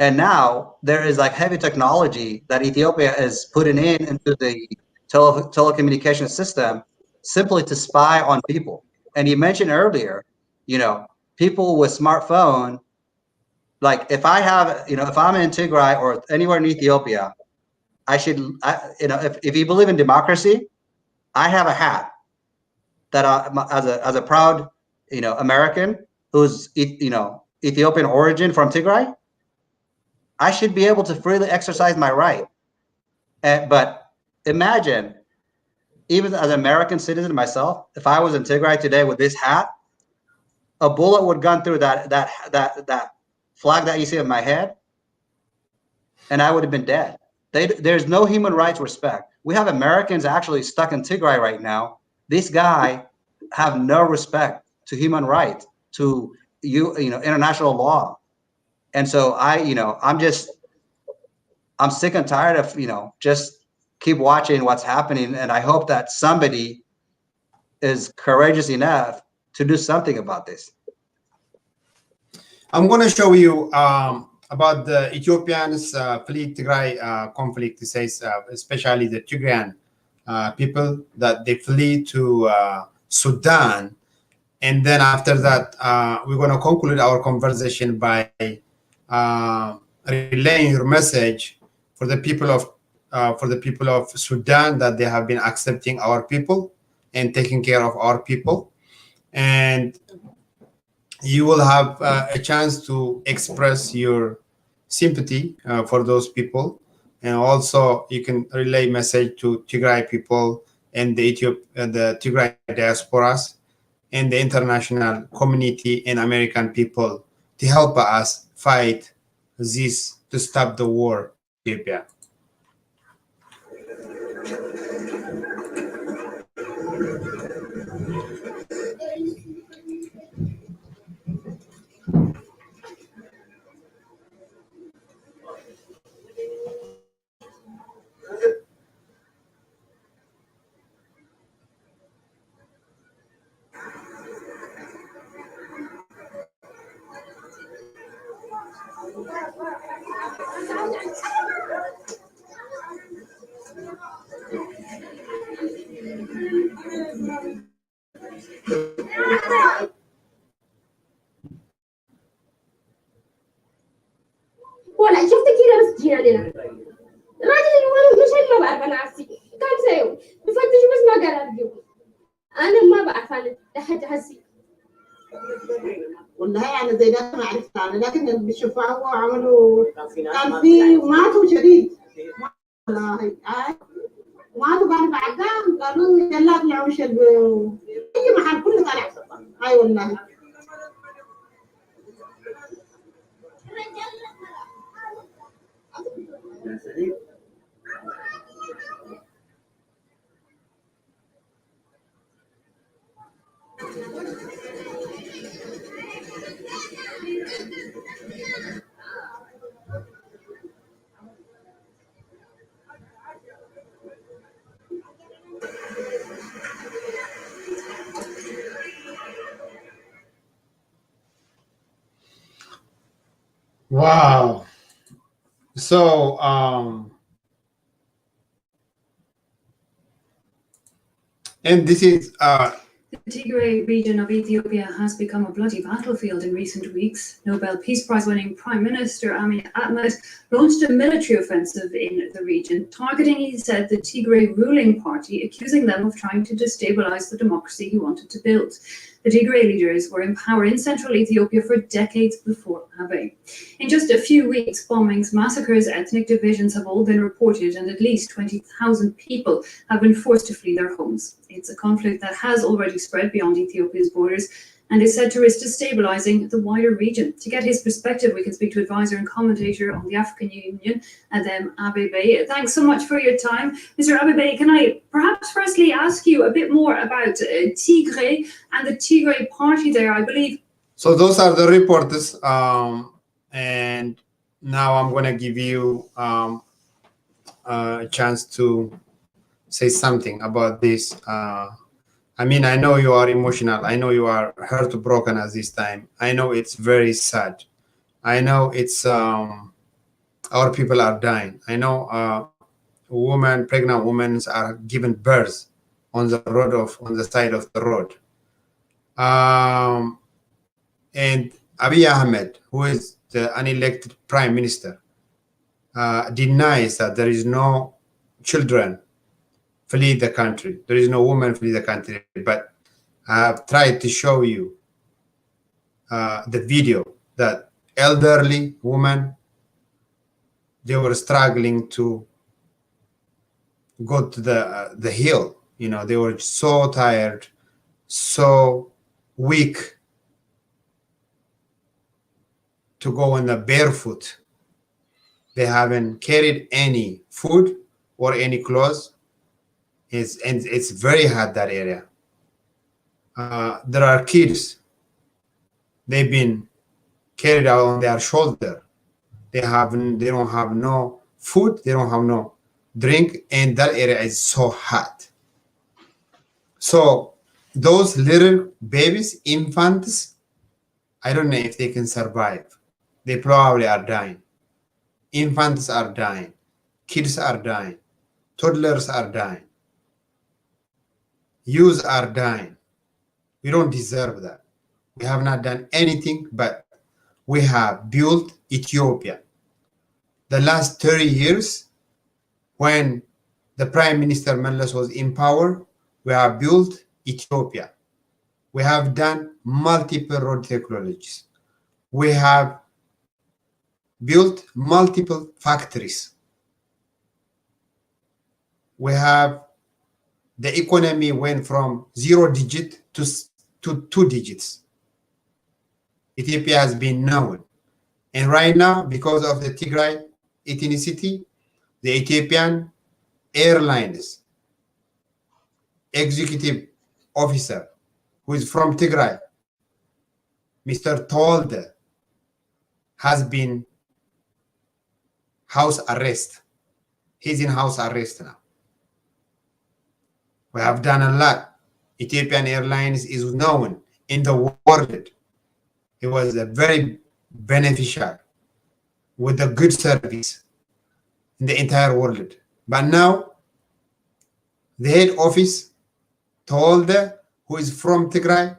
And now there is like heavy technology that Ethiopia is putting into the telecommunication system simply to spy on people. And you mentioned earlier, people with smartphone, like if I have, if I'm in Tigray or anywhere in Ethiopia, if you believe in democracy, I have a hat that as a proud, American who's, Ethiopian origin from Tigray, I should be able to freely exercise my right. But imagine, even as an American citizen myself, if I was in Tigray today with this hat, a bullet would gun through that flag that you see on my head, and I would have been dead. There's no human rights respect. We have Americans actually stuck in Tigray right now. This guy have no respect to human rights, to international law. And so I'm just, I'm sick and tired of, just keep watching what's happening. And I hope that somebody is courageous enough to do something about this. I'm going to show you about the Ethiopians flee Tigray conflict. It says especially the Tigrayan people that they flee to Sudan. And then after that, we're going to conclude our conversation by relaying your message for the people of Sudan, that they have been accepting our people and taking care of our people. And you will have a chance to express your sympathy for those people. And also you can relay message to Tigray people and the Tigray diasporas and the international community and American people to help us fight this, to stop the war in Ethiopia. ولا شفت كده بس جينا لنا الراجل اللي وانا مش ما بعرف انا عسي كم سيو بفتش بس ما قال ارجو انا ما بعرف انا لحد هسي والله انا زي ده ما عرفت انا لكن اللي بيشوفوها هو عملوا كان في ماتوا شديد والله ماتوا قالوا بعدين قالوا يلا اطلعوا شربوا اي محل كله طالع اي والله Wow. So and this is the Tigray region of Ethiopia has become a bloody battlefield in recent weeks. Nobel Peace Prize winning Prime Minister Abiy Ahmed launched a military offensive in the region, targeting, he said, the Tigray ruling party, accusing them of trying to destabilize the democracy he wanted to build. The Tigray leaders were in power in central Ethiopia for decades before Abiy. In just a few weeks, bombings, massacres, ethnic divisions have all been reported, and at least 20,000 people have been forced to flee their homes. It's a conflict that has already spread beyond Ethiopia's borders and is said to risk destabilizing the wider region. To get his perspective, we can speak to advisor and commentator on the African Union, Adem Abebe. Thanks so much for your time. Mr. Abebe, can I perhaps firstly ask you a bit more about Tigray and the Tigray party there, I believe? So those are the reports, and now I'm going to give you a chance to say something about this. I mean, I know you are emotional. I know you are heartbroken at this time. I know it's very sad. I know it's our people are dying. I know pregnant women are giving birth on the side of the road. And Abiy Ahmed, who is the unelected prime minister, denies that there is no children flee the country. There is no woman flee the country. But I have tried to show you the video that elderly women, they were struggling to go to the hill. You know, they were so tired, so weak to go on the barefoot. They haven't carried any food or any clothes. It's very hot, that area. There are kids. They've been carried out on their shoulder. They don't have no food, they don't have no drink, and that area is so hot. So those little babies, infants, I don't know if they can survive. They probably are dying. Infants are dying. Kids are dying. Toddlers are dying. Youths are dying. We don't deserve that. We have not done anything, but we have built Ethiopia. The last 30 years, when the Prime Minister Meles was in power, we have built Ethiopia. We have done multiple road technologies. We have built multiple factories. We have the economy went from 0 digit to 2 digits. Ethiopia has been known. And right now, because of the Tigray ethnicity, the Ethiopian Airlines executive officer who is from Tigray, Mr. Tolde, has been house arrest. He's in house arrest now. We have done a lot. Ethiopian Airlines is known in the world. It was a very beneficial with a good service in the entire world. But now, the head office told who is from Tigray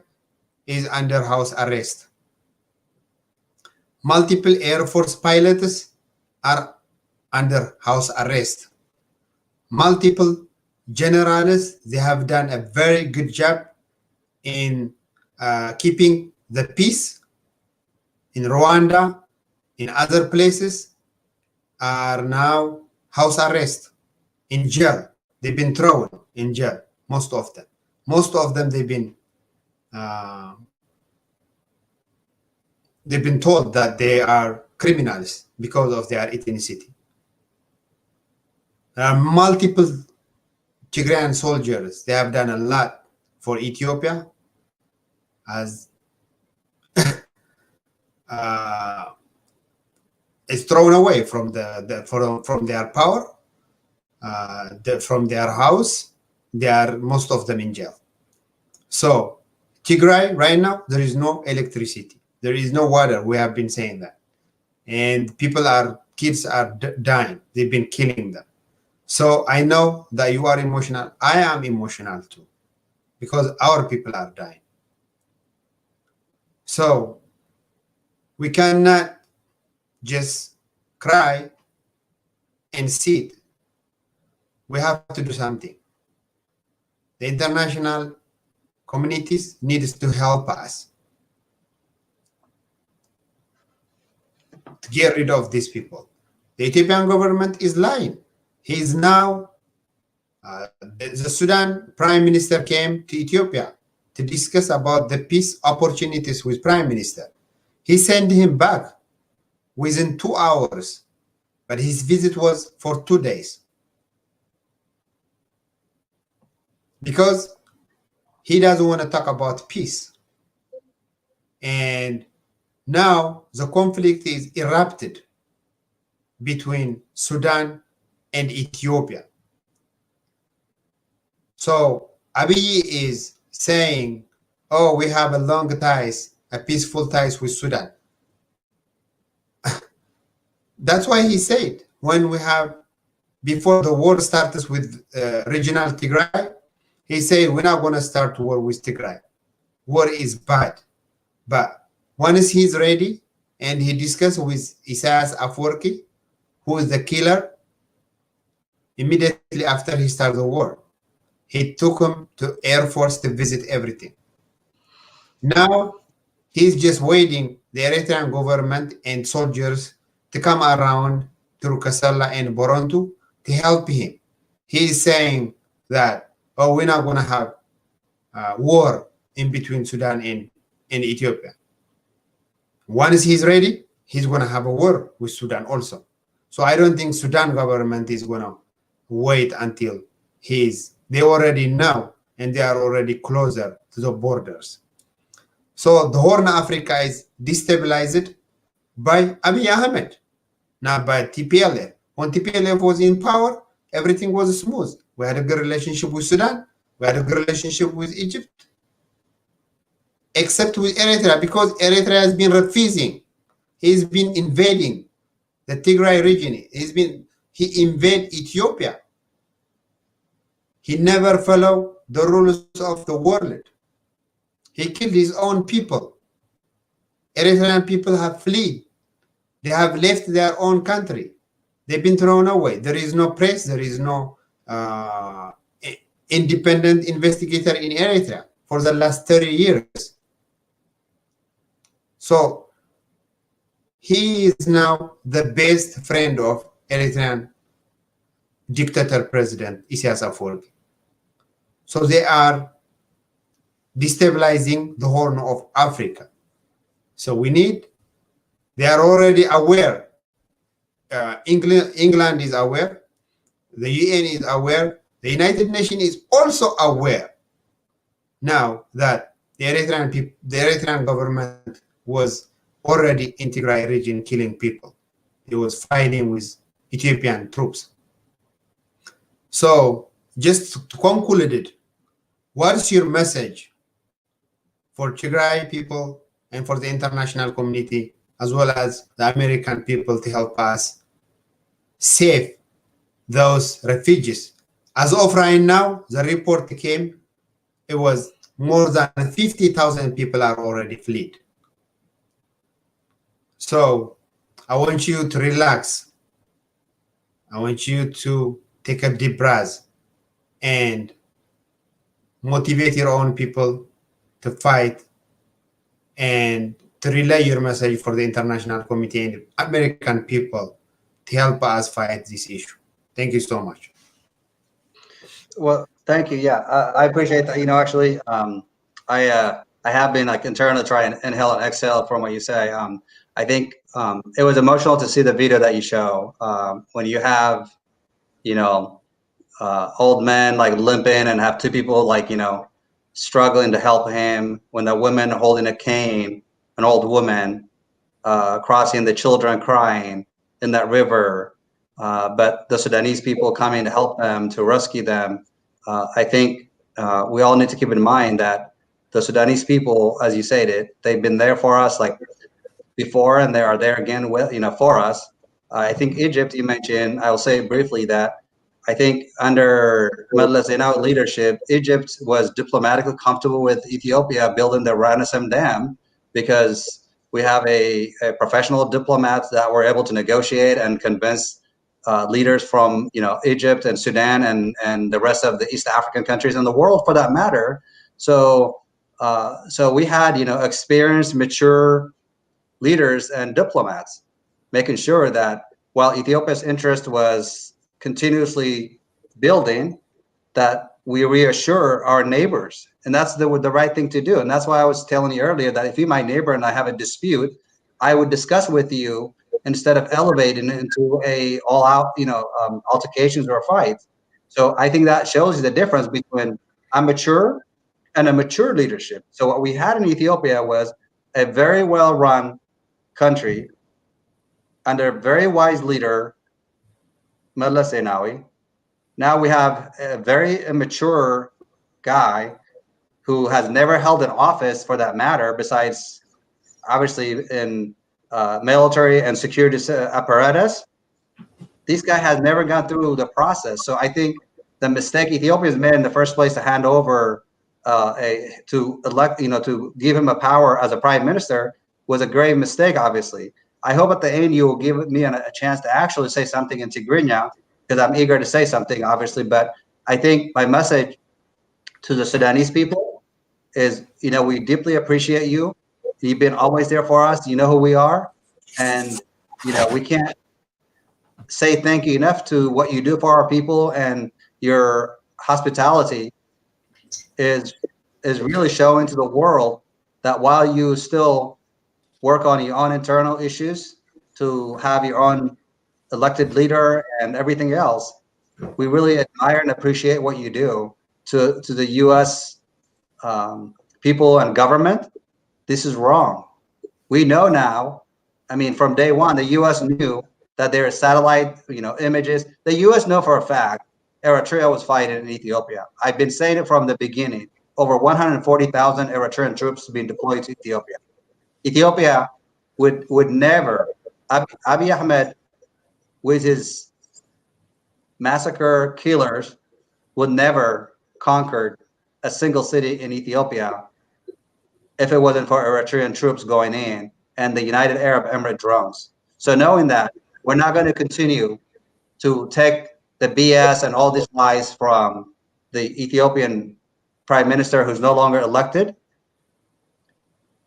is under house arrest. Multiple Air Force pilots are under house arrest. Multiple generals, they have done a very good job in keeping the peace in Rwanda, in other places, are now house arrest, in jail. They've been thrown in jail, most of them. Most of them, they've been told that they are criminals because of their ethnicity. Multiple Tigrayan soldiers, they have done a lot for Ethiopia as it's thrown away from from their power, from their house. They are most of them in jail. So Tigray right now, there is no electricity, there is no water. We have been saying that, and kids are dying. They've been killing them. So I know that you are emotional. I am emotional too, because our people are dying. So we cannot just cry and sit. We have to do something. The international communities needs to help us to get rid of these people. The Ethiopian government is lying. He is now, the Sudan Prime Minister came to Ethiopia to discuss about the peace opportunities with Prime Minister. He sent him back within 2 hours, but his visit was for 2 days. Because he doesn't want to talk about peace. And now the conflict is erupted between Sudan and Ethiopia. So Abiy is saying, oh, we have a long ties, a peaceful ties with Sudan. That's why he said, before the war starts with regional Tigray, he said, we're not going to start war with Tigray. War is bad. But once he's ready and he discussed with Isaias Afwerki, who is the killer, immediately after he started the war, he took him to Air Force to visit everything. Now, he's just waiting the Eritrean government and soldiers to come around through Kassala and Boronto to help him. He's saying that, oh, we're not going to have war in between Sudan and Ethiopia. Once he's ready, he's going to have a war with Sudan also. So I don't think Sudan government is going to wait until they already know, and they are already closer to the borders. So the Horn of Africa is destabilized by Abiy Ahmed, not by TPLF. When TPLF was in power, everything was smooth. We had a good relationship with Sudan. We had a good relationship with Egypt. Except with Eritrea, because Eritrea has been refusing. He's been invading the Tigray region. He invaded Ethiopia. He never followed the rules of the world. He killed his own people. Eritrean people have fled. They have left their own country. They've been thrown away. There is no press. There is no independent investigator in Eritrea for the last 30 years. So he is now the best friend of Eritrean dictator president Isaias Afwerki. So they are destabilizing the Horn of Africa. So they are already aware. England is aware. The UN is aware. The United Nations is also aware now that the Eritrean government was already in Tigray region killing people. He was fighting with Ethiopian troops. So just to conclude it, what is your message for Tigray people and for the international community, as well as the American people, to help us save those refugees? As of right now, the report came, it was more than 50,000 people are already fled. So I want you to relax. I want you to take a deep breath and motivate your own people to fight and to relay your message for the international community and American people to help us fight this issue. Thank you so much. Well, thank you. Yeah, I appreciate that. Actually, I have been like internally trying to inhale and exhale from what you say. I think it was emotional to see the video that you show when you have, old men like limping and have two people like, struggling to help him, when the woman holding a cane, an old woman, crossing, the children crying in that river, but the Sudanese people coming to help them, to rescue them. I think we all need to keep in mind that the Sudanese people, as you stated, they've been there for us like before, and they are there again with, for us. I think Egypt, you mentioned, I'll say briefly that I think under Meles Zenawi leadership, Egypt was diplomatically comfortable with Ethiopia building the Ranasem Dam, because we have a professional diplomats that were able to negotiate and convince leaders from Egypt and Sudan and the rest of the East African countries in the world, for that matter. So we had experienced, mature leaders and diplomats making sure that while Ethiopia's interest was continuously building, that we reassure our neighbors, and that's the right thing to do. And that's why I was telling you earlier that if you're my neighbor and I have a dispute, I would discuss with you instead of elevating it into a all-out altercations or fights. So I think that shows you the difference between a mature and a mature leadership. So what we had in Ethiopia was a very well-run country under a very wise leader, Meles Zenawi. Now we have a very immature guy who has never held an office, for that matter, besides obviously in military and security apparatus. This guy has never gone through the process. So I think the mistake Ethiopia has made in the first place to hand over to give him a power as a prime minister was a grave mistake, obviously. I hope at the end you will give me a chance to actually say something in Tigrinya, because I'm eager to say something, obviously. But I think my message to the Sudanese people is, we deeply appreciate you. You've been always there for us. You know who we are. And, we can't say thank you enough to what you do for our people, and your hospitality is really showing to the world that while you still work on your own internal issues to have your own elected leader and everything else, we really admire and appreciate what you do to the U.S. People and government. This is wrong. We know now, from day one, the U.S. knew that there is satellite, images. The U.S. know for a fact Eritrea was fighting in Ethiopia. I've been saying it from the beginning. Over 140,000 Eritrean troops being deployed to Ethiopia. Ethiopia would never, Abiy Ahmed with his massacre killers would never conquer a single city in Ethiopia if it wasn't for Eritrean troops going in and the United Arab Emirates drones. So knowing that, we're not going to continue to take the BS and all these lies from the Ethiopian prime minister who's no longer elected.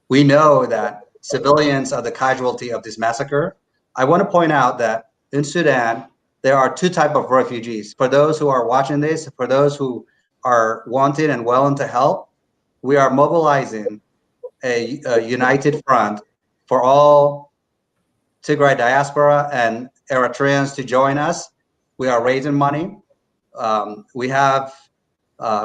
We know that civilians are the casualty of this massacre. I want to point out that in Sudan, there are two types of refugees. For those who are watching this, for those who are wanting and willing to help, we are mobilizing a united front for all Tigray diaspora and Eritreans to join us. We are raising money. We have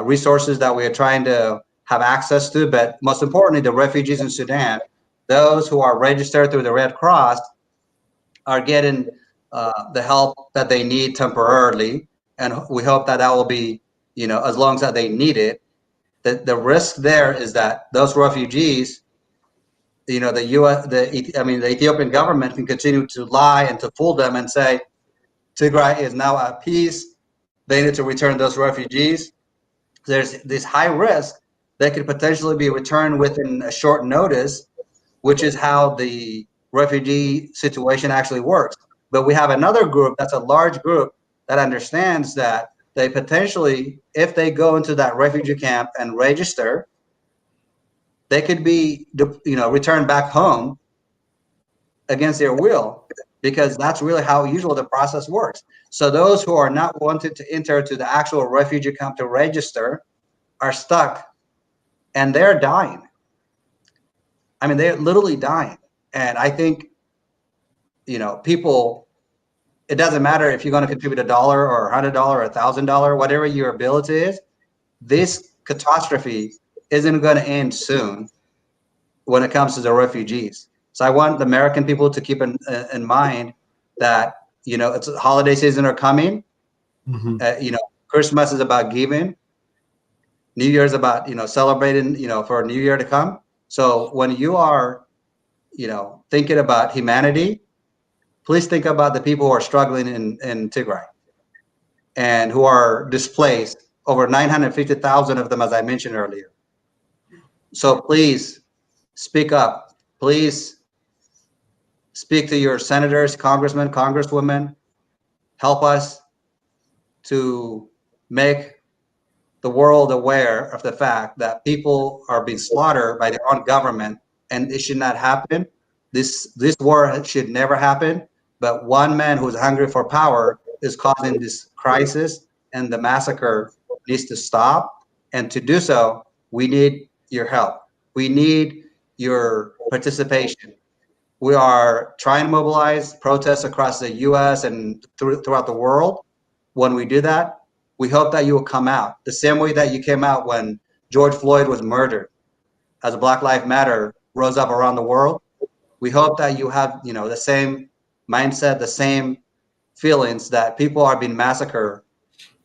resources that we are trying to have access to, but most importantly, the refugees in Sudan, those who are registered through the Red Cross are getting the help that they need temporarily. And we hope that that will be, as long as that they need it. The risk there is that those refugees, the Ethiopian government can continue to lie and to fool them and say, Tigray is now at peace. They need to return those refugees. There's this high risk that could potentially be returned within a short notice, which is how the refugee situation actually works. But we have another group that's a large group that understands that they potentially, if they go into that refugee camp and register, they could be, returned back home against their will, because that's really how usually the process works. So those who are not wanted to enter to the actual refugee camp to register are stuck, and they're dying. I mean, they're literally dying. And I think, people, it doesn't matter if you're going to contribute $1 or $100 or $1,000, whatever your ability is, this catastrophe isn't going to end soon when it comes to the refugees. So I want the American people to keep in mind that, it's a holiday season are coming. Mm-hmm. Christmas is about giving. New Year's about, celebrating, for a new year to come. So when you are, thinking about humanity, please think about the people who are struggling in Tigray and who are displaced, over 950,000 of them, as I mentioned earlier. So please speak up. Please speak to your senators, congressmen, congresswomen. Help us to make the world aware of the fact that people are being slaughtered by their own government, and it should not happen. This war should never happen. But one man who's hungry for power is causing this crisis, and the massacre needs to stop. And to do so, we need your help. We need your participation. We are trying to mobilize protests across the U.S. and throughout the world. When we do that, we hope that you will come out the same way that you came out when George Floyd was murdered, as Black Lives Matter rose up around the world. We hope that you have, the same mindset, the same feelings that people are being massacred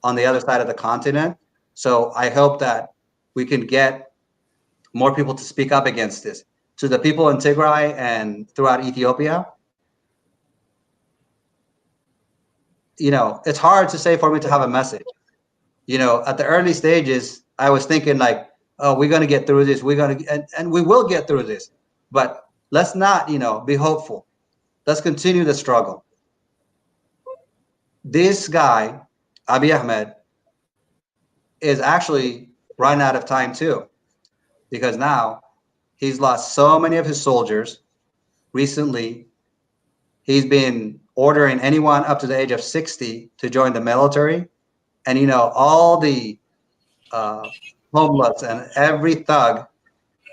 on the other side of the continent. So I hope that we can get more people to speak up against this. To the people in Tigray and throughout Ethiopia, it's hard to say for me to have a message. At the early stages, I was thinking like, oh, we're going to get through this. And we will get through this. But let's not, be hopeful. Let's continue the struggle. This guy, Abiy Ahmed, is actually running out of time too, because now he's lost so many of his soldiers. Recently, he's been ordering anyone up to the age of 60 to join the military. And, all the homeless and every thug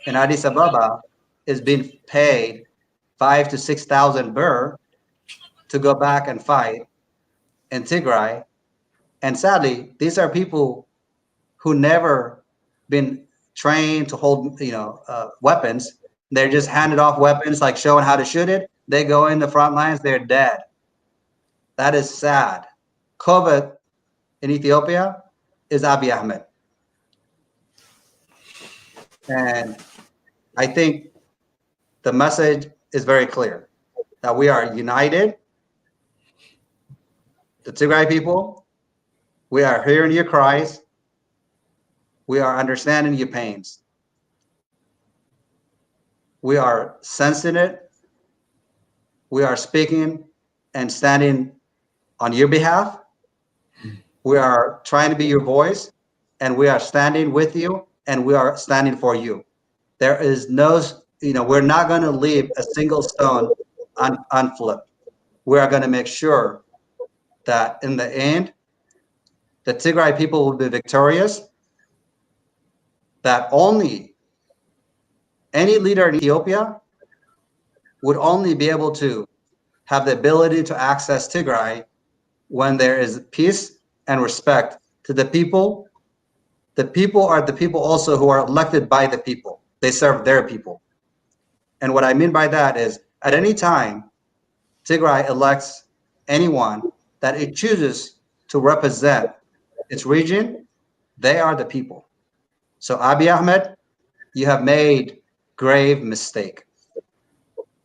in Addis Ababa is being paid 5,000 to 6,000 birr to go back and fight in Tigray. And sadly, these are people who never been trained to hold, weapons. They're just handed off weapons, like showing how to shoot it. They go in the front lines, they're dead. That is sad. COVID in Ethiopia is Abiy Ahmed. And I think the message is very clear that we are united. The Tigray people, we are hearing your cries. We are understanding your pains. We are sensing it. We are speaking and standing on your behalf. We are trying to be your voice, and we are standing with you, and we are standing for you. There is no, we're not going to leave a single stone unflipped. We are going to make sure that in the end, the Tigray people will be victorious, that only any leader in Ethiopia would only be able to have the ability to access Tigray when there is peace and respect to the people. The people are the people also who are elected by the people. They serve their people. And what I mean by that is at any time, Tigray elects anyone that it chooses to represent its region, they are the people. So Abiy Ahmed, you have made grave mistake.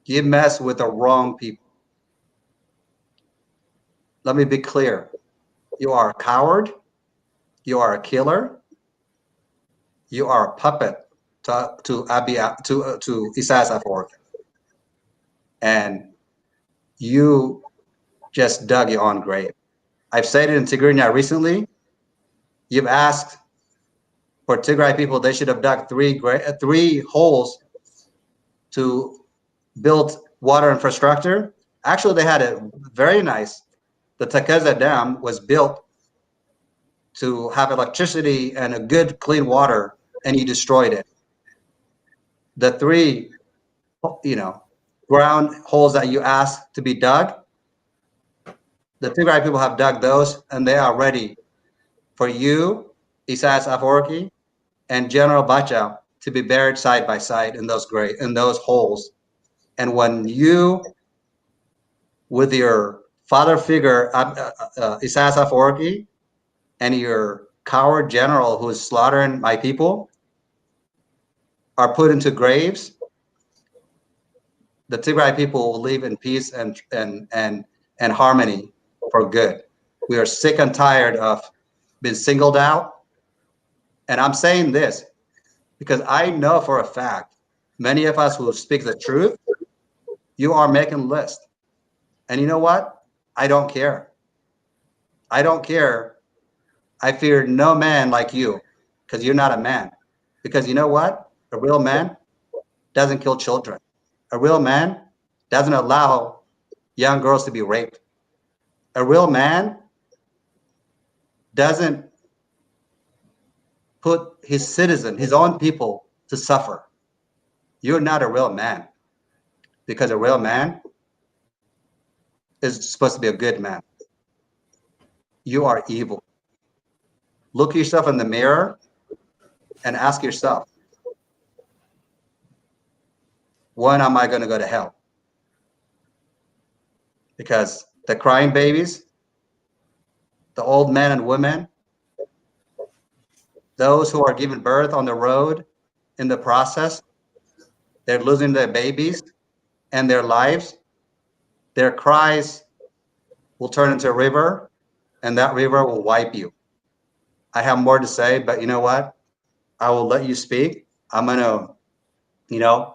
You mess with the wrong people. Let me be clear. You are a coward. You are a killer. You are a puppet to Isaias Afwerki. And you just dug your own grave. I've said it in Tigrinya recently. You've asked for Tigray people, they should have dug three holes to build water infrastructure. Actually, they had it very nice. The Tekeza Dam was built to have electricity and a good clean water, and you destroyed it. The three, ground holes that you asked to be dug, the Tigray people have dug those, and they are ready for you, Isaias Afwerki, and General Bacha to be buried side by side in those holes. And when you, with your father figure, Isaias Afwerki, and your coward general who is slaughtering my people, are put into graves, the Tigray people will live in peace and harmony for good. We are sick and tired of being singled out. And I'm saying this because I know for a fact, many of us who speak the truth, you are making lists. And you know what? I don't care. I don't care. I fear no man like you because you're not a man. Because you know what? A real man doesn't kill children. A real man doesn't allow young girls to be raped. A real man doesn't put his citizen, his own people, to suffer. You're not a real man, because a real man is supposed to be a good man. You are evil. Look yourself in the mirror and ask yourself, when am I going to go to hell? Because the crying babies, the old men and women, those who are giving birth on the road in the process, they're losing their babies and their lives. Their cries will turn into a river, and that river will wipe you. I have more to say, but you know what? I will let you speak. I'm going to,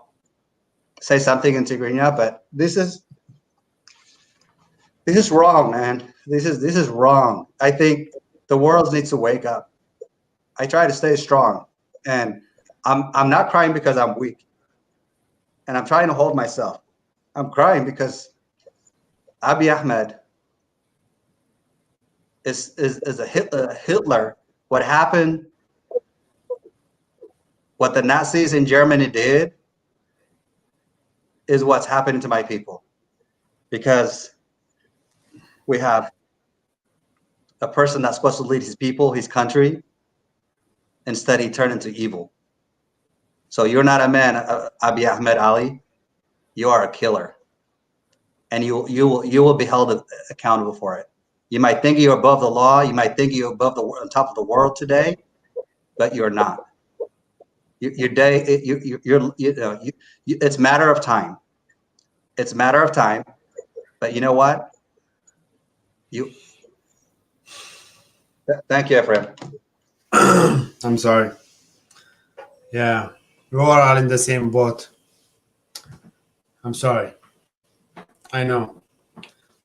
say something in Tigrinya, but this is wrong, man. This is wrong. I think the world needs to wake up. I try to stay strong, and I'm not crying because I'm weak, and I'm trying to hold myself. I'm crying because Abiy Ahmed is a Hitler. What happened, what the Nazis in Germany did, is what's happening to my people, because we have a person that's supposed to lead his people, his country, instead he turned into evil. So you're not a man, Abiy Ahmed Ali. You are a killer. and you will be held accountable for it. You might think you're above the law. You might think you're on top of the world today, but you're not. Your day, it's a matter of time. It's a matter of time. But you know what? Thank you, Ephrem. I'm sorry. Yeah, we are all in the same boat. I'm sorry. I know.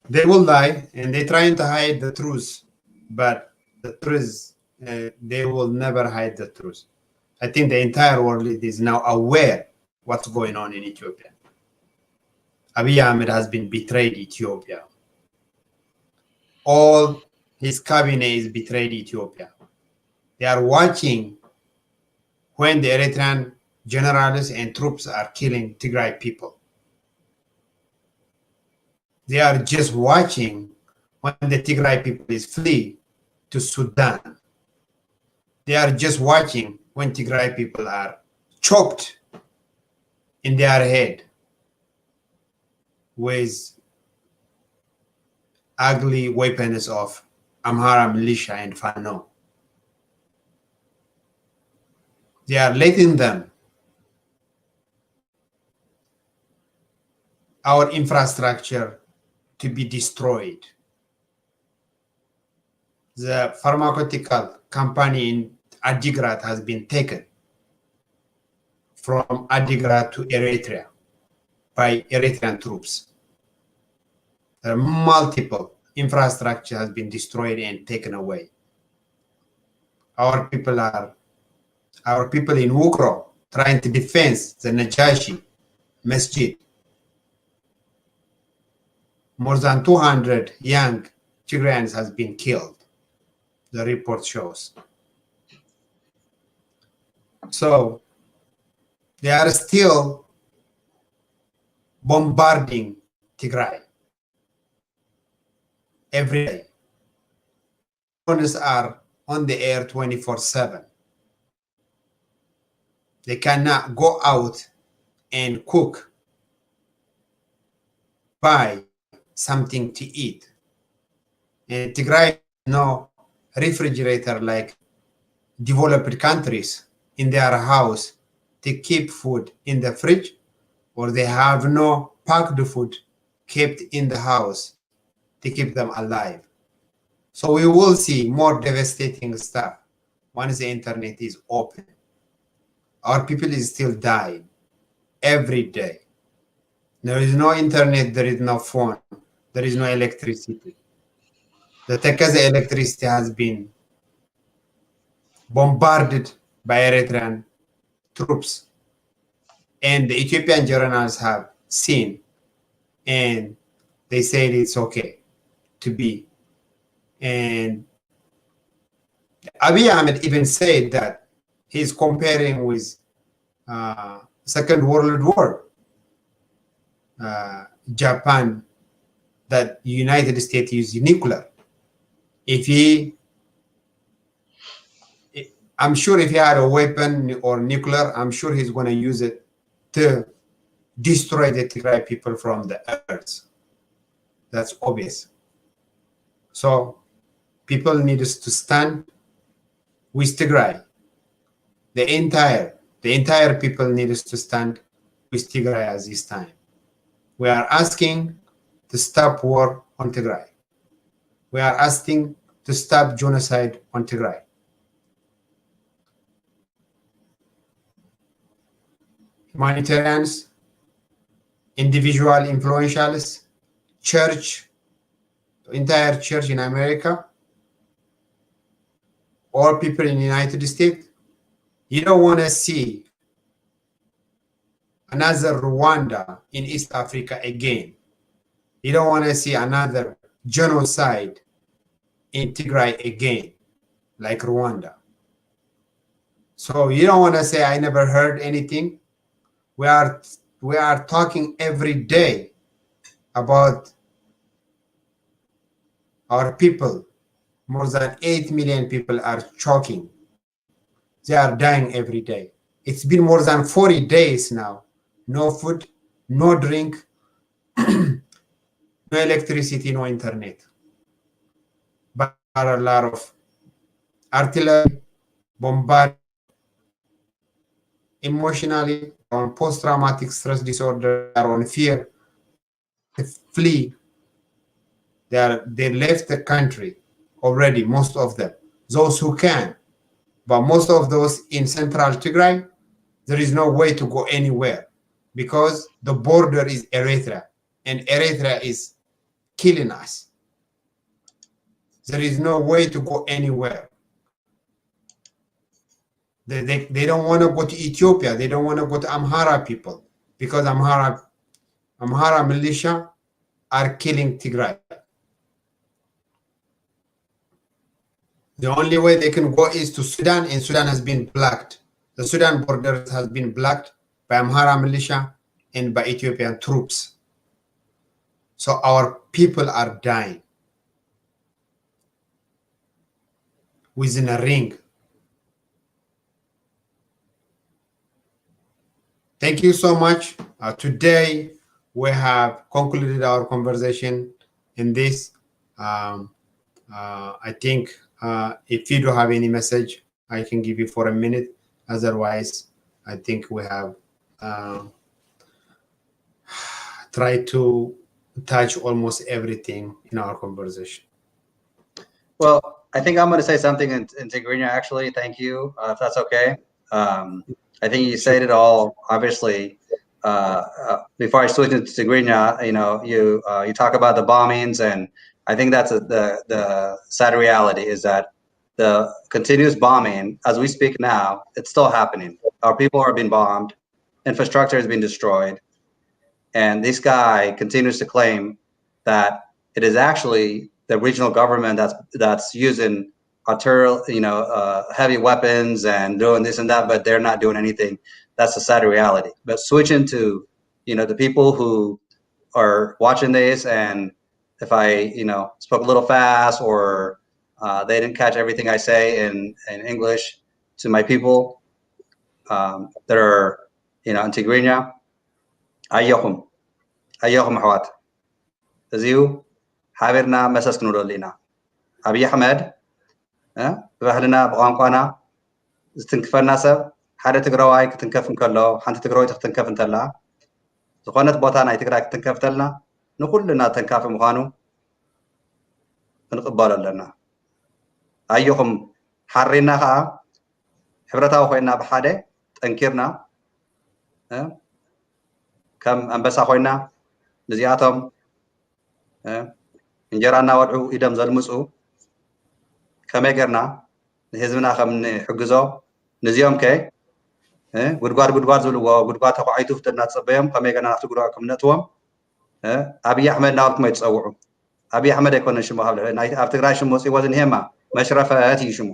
They will die, and they're trying to hide the truth, but the truth, they will never hide the truth. I think the entire world is now aware what's going on in Ethiopia. Abiy Ahmed has been betrayed Ethiopia. All his cabinet is betrayed Ethiopia. They are watching when the Eritrean generals and troops are killing Tigray people. They are just watching when the Tigray people is flee to Sudan. They are just watching when Tigray people are choked in their head with ugly weapons of Amhara militia and Fano. They are letting them. Our infrastructure to be destroyed. The pharmaceutical company in Adigrat has been taken from Adigrat to Eritrea by Eritrean troops. There are multiple infrastructure has been destroyed and taken away. Our people in Wukro trying to defend the Najashi Masjid. More than 200 young Tigrayans has been killed, the report shows. So they are still bombarding Tigray every day. Drones are on the air 24/7. They cannot go out and cook, buy something to eat. And Tigray no refrigerator like developed countries in their house to keep food in the fridge, or they have no packed food kept in the house to keep them alive. So we will see more devastating stuff once the internet is open. Our people is still dying every day. There is no internet, there is no phone, there is no electricity. The Tekaze electricity has been bombarded by Eritrean troops. And the Ethiopian journalists have seen, and they said it's okay to be. And Abiy Ahmed even said that he's comparing with Second World War. Japan, that United States used nuclear. I'm sure if he had a weapon or nuclear, I'm sure he's going to use it to destroy the Tigray people from the earth. That's obvious. So people need us to stand with Tigray. The entire people need us to stand with Tigray at this time. We are asking to stop war on Tigray. We are asking to stop genocide on Tigray. Humanitarians, individual influentials, church, entire church in America, all people in the United States, you don't want to see another Rwanda in East Africa again. You don't want to see another genocide in Tigray again, like Rwanda. So you don't want to say, I never heard anything. We are talking every day about our people. More than 8 million people are choking. They are dying every day. It's been more than 40 days now. No food, no drink, no electricity, no internet. But a lot of artillery, bombard, emotionally, on post-traumatic stress disorder, are on fear, they flee. They left the country already, most of them, those who can. But most of those in central Tigray, there is no way to go anywhere because the border is Eritrea, and Eritrea is killing us. There is no way to go anywhere. They don't want to go to Ethiopia. They don't want to go to Amhara people because Amhara militia are killing Tigray. The only way they can go is to Sudan, and Sudan has been blocked. The Sudan border has been blocked by Amhara militia and by Ethiopian troops. So our people are dying within a ring. Thank you so much. Today, we have concluded our conversation in this. I think if you don't have any message, I can give you for a minute. Otherwise, I think we have tried to touch almost everything in our conversation. Well, I think I'm going to say something in Tigrinya, actually. Thank you, if that's okay. I think you said it all, obviously. Before I switch into Tigrinya, you talk about the bombings, and I think that's the sad reality is that the continuous bombing, as we speak now, it's still happening. Our people are being bombed, infrastructure has been destroyed, and this guy continues to claim that it is actually the regional government that's using artillery, heavy weapons and doing this and that, but they're not doing anything. That's the sad reality. But switching to, the people who are watching this, and if I, spoke a little fast or they didn't catch everything I say in English, to my people that are, in Tigrinya, ayyuhum ahwat. Aziu حابرنا مساس كنودلينا أبي أحمد ببهلنا بقانقانا زتنكفنا سب حدا تقراواي كتنكف نكلو حانت تقراواي تختنكف انتلا زخونت بوتانا يتقرا كتنكف تلنا نقولنا تنكاف مخانو نقبل لنا أيهم حرينا خا حبرتاو خوينا بحاده تنكرنا كم أنبسا خوينا نزياتهم እንጀራና ወድዑ ኢደም ዘልምፁ ከመይ ጌርና ንህዝብና ከም ንሕግዞ ነዚኦም ከ ጉድጓድ ዝብልዎ ጉድጓድ ተኳዒቱ ፍትና ተፀበዮም ከመይ ጌርና ናብቲ ጉድጓድ ከም ነእትዎም ኣብይ ኣሕመድ ናብልኩም ኣይትፀውዑ ኣብይ ኣሕመድ ኣይኮነን ሽሙ ኣብ ትግራይ ሽሙ ወፂዎ ዝኒሄማ መሽረፈት እዩ ሽሙ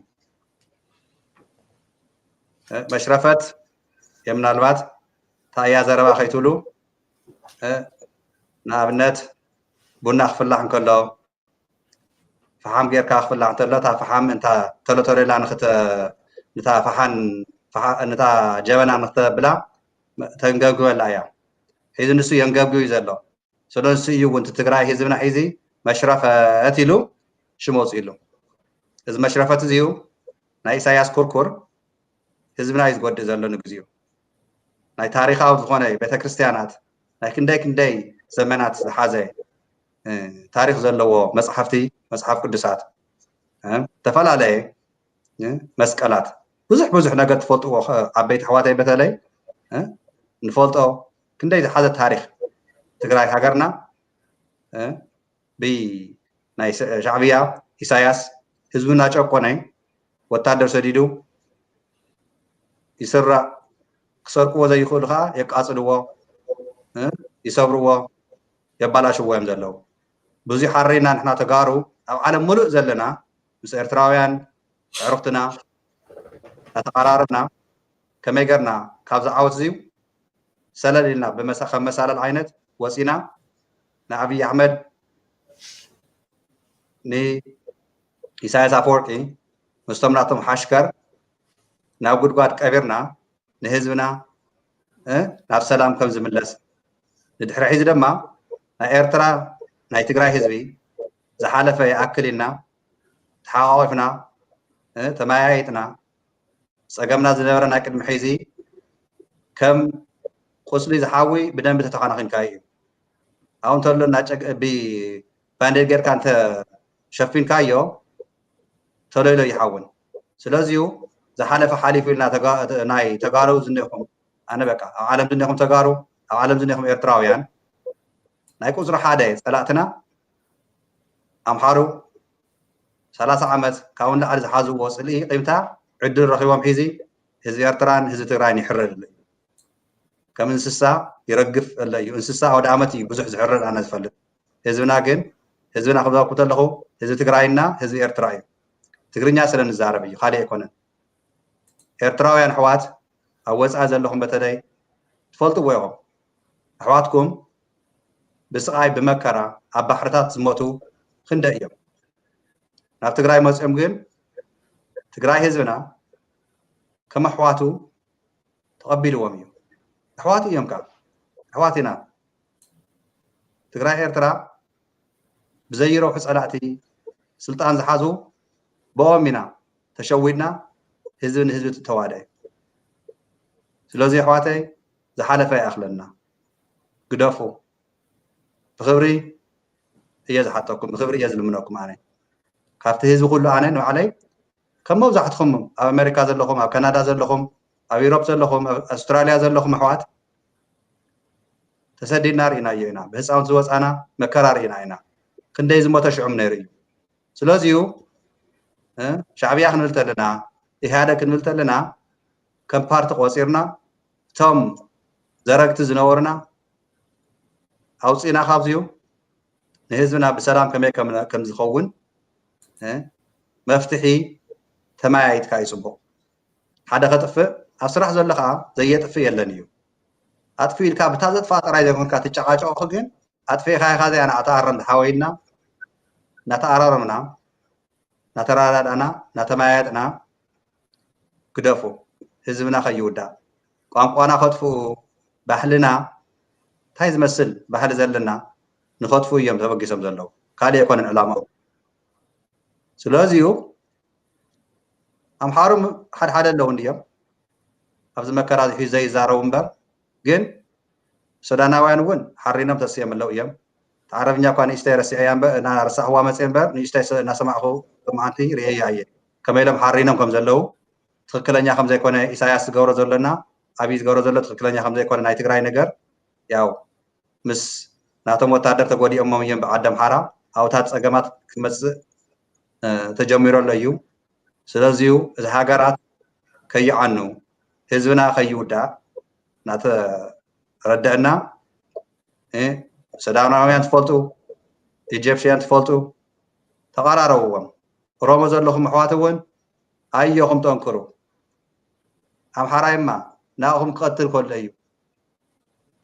መሽረፈት የምናልባት ታያ ዘረባ ከይትብሉ ንኣብነት ቡና ክፍላሕ እንከሎ ፈሓም ጌርካ ክፍላሕ እንተሎ እታ ፈሓም እንታ ተሎተሌላ ነታ ነታ ጀበና ንክተብላ ተንገብግበላ እያ ሒዚ ንሱ የንገብግብ እዩ ዘሎ ስለንሱ እዩ እውን ትግራይ ህዝብና ሒዚ መሽረፈት ኢሉ ሽሙ ወፂሉ እዚ መሽረፈት እዚዩ ናይ ኢሳያስ ኩርኩር ህዝብና እዩ ዝጎድእ ዘሎ ንግዚኡ ናይ ታሪካዊ ዝኾነ ቤተክርስትያናት ናይ ክንደይ ዘመናት ዝሓዘ ታሪክ ዘለዎ መጽሓፍ ቅዱሳት ተፈላለየ መስቀላት ብዙሕ ነገር ትፈልጥዎ ዓበይቲ ኣሕዋተይ በተለይ ንፈልጦ ክንደይ ዝሓዘ ታሪክ ትግራይ ሃገርና ብናይ ሻዕብያ ኢሳያስ ህዝብና ጨቆነይ ወታደር ሰዲዱ ይስራዕ ክሰርቅዎ ዘይኽእሉ ከዓ የቃፅልዎ ይሰብርዎ የባላሽዎ እዮም ዘለው ብዙ ሓሬና ንሕና ተጋሩ ኣብ ዓለም ሙሉእ ዘለና ምስ ኤርትራውያን ዕሩክትና ተቀራርብና ከመይ ጌርና ካብዚ ዓወት እዚዩ ሰለል ኢልና ከም መሳለል ዓይነት ወፂና ንኣብይ ኣሕመድ ንኢሳያስ ኣፈወርቂ ምስቶም ናቶም ሓሽከር ናብ ጉድጓድ ቀቢርና ንህዝብና ናብ ሰላም ከም ዝምለስ ንድሕሪ ሒዚ ድማ ናይ ኤርትራ ናይ ትግራይ ህዝቢ ዝሓለፈ ይኣክልና ተሓዋዊፍና ተማያይጥና ፀገምና ዝነበረና ቅድሚ ሕዚ ከም ቁስሊ ዝሓዊ ብደንቢ ተተኸናኺንካ እዩ አሁን ተሎ ብባንዴድ ጌርካ እንተ ሸፊንካዮ ተሎ ኢሎ ይሓውን ስለዚሁ ዝሓለፈ ሓሊፉ ኢልና ናይ ተጋሩ ዝኒኹም ኣነ በቃ ኣብ ዓለም ዝኒኹም ተጋሩ ኣብ ዓለም ዝኒኹም ኤርትራውያን ናይ ቁፅሪ ሓደ ፀላእትና ኣምሓሩ 30 ዓመት ካብኡ ንላዕሊ ዝሓዝዎ ፅልኢ ቂምታ ዕድል ረኺቦም ሒዚ ህዝቢ ኤርትራን ህዝቢ ትግራይን ይሕረድ ኣሎ እዩ ከም እንስሳ ይረግፍ ኣሎ እዩ እንስሳ ወደ ዓመት እዩ ብዙሕ ዝሕረድ ኣነ ዝፈልጥ ህዝብና ግን ህዝብና ክብዛኩ ተለኹ ህዝቢ ትግራይና ህዝቢ ኤርትራ እዩ ትግርኛ ስለ ንዛረብ እዩ ካሊእ ኣይኮነን ኤርትራውያን ኣሕዋት ኣብ ወፃኢ ዘለኹም በተለይ ትፈልጥዎ ኢኹም ኣሕዋትኩም ብስቃይ ብመከራ ኣብ ባሕርታት ዝሞቱ ክንደይ እዮም ናብ ትግራይ መፅኦም ግን ትግራይ ህዝብና ከም ኣሕዋቱ ተቐቢልዎም እዩ ኣሕዋት እዮም ካብ ኣሕዋት ኢና ትግራይ ኤርትራ ብዘይረውሑ ፀላእቲ ስልጣን ዝሓዙ ብኦም ኢና ተሸዊድና ህዝቢ ንህዝቢ ተዋደየ ስለዚ ኣሕዋተይ ዝሓለፈ ይኣኽለና ግደፉ ብክብሪ እየ ዝሓተኩም ብክብሪ እየ ዝልምነኩም ኣነ ካብቲ ህዝቢ ኩሉ ኣነ ንባዕለይ ከም መብዛሕትኩም ኣብ ኣሜሪካ ዘለኹም ኣብ ካናዳ ዘለኹም ኣብ ዩሮፕ ዘለኹም ኣብ ኣስትራልያ ዘለኹም ኣሕዋት ተሰዲድና ርኢናዮ ኢና ብህፃውንቲ ዝወፃና መከራ ርኢና ኢና ክንደይ ዝሞተ ሽዑም ነይሩ እዩ ስለዚሁ ሻዕብያ ክንብል ተለና ኢህኣደግ ክንብል ተለና ከም ፓርቲ ቆፂርና እቶም ዘረግቲ ዝነበሩና ኣውፂና ካብዚኡ ንህዝብና ብሰላም ከመይ ከም ዝኸውን መፍትሒ ተማያይትካ ይፅቡቕ ሓደ ከጥፍእ ኣብ ስራሕ ዘሎ ከዓ ዘየጥፍእ የለን እዩ ኣጥፊኡ ኢልካ ብታ ዘጥፋ ጥራይ ዘይኮንካ ትጨቃጨቑ ግን ኣጥፊእካ ኢኻ ዘያ ኣተኣረም ተሓወይና እናተኣራረምና እናተራዳድኣና እናተማያየጥና ግደፉ ህዝብና ከይውዳእ ቋንቋና ከጥፍኡ ባህልና እንታይ ዝመስል ባህሊ ዘለና ንኸጥፉ እዮም ተበጊሶም ዘለዉ ካሊእ ኣይኮነን ዕላምኦም ስለዚሁ ኣምሓሩ ሓደ ሓደ ኣለዉ እንድዮም ኣብዚ መከራ ሒዙ ዘይዛረቡ እምበር ግን ሱዳናውያን እውን ሓሪኖም ተስዮም ኣለዉ እዮም ዓረብኛ እኳ ንእሽተይ ረሲዐያ ረሳሕዋ መፅአ እምበር ንእሽተይ እናሰማዕኹ ብመዓንቲ ርእየያ እየ ከመይ ኢሎም ሓሪኖም ከም ዘለዉ ትክክለኛ ከም ዘይኮነ ኢሳያስ ዝገብሮ ዘሎና ኣብይ ዝገብሮ ዘሎ ትክክለኛ ከም ዘይኮነ ናይ ትግራይ ነገር ያው ምስ ናቶም ወታደር ተጎዲኦሞም እዮም ብዓዲ ኣምሓራ ኣብታት ፀገማት ክመፅእ ተጀሚሩ ኣሎ እዩ ስለዚሁ እዚ ሃገራት ከይዓኑ ህዝብና ከይውዳእ እናተረድአና ሱዳናውያን ትፈልጡ ኢጅፕሽያን ትፈልጡ ተቀራረብዎም ኦሮሞ ዘለኹም ኣሕዋት እውን ኣየኹም ጠንክሩ ኣምሓራይማ ናብኹም ክቐትል ከሎ እዩ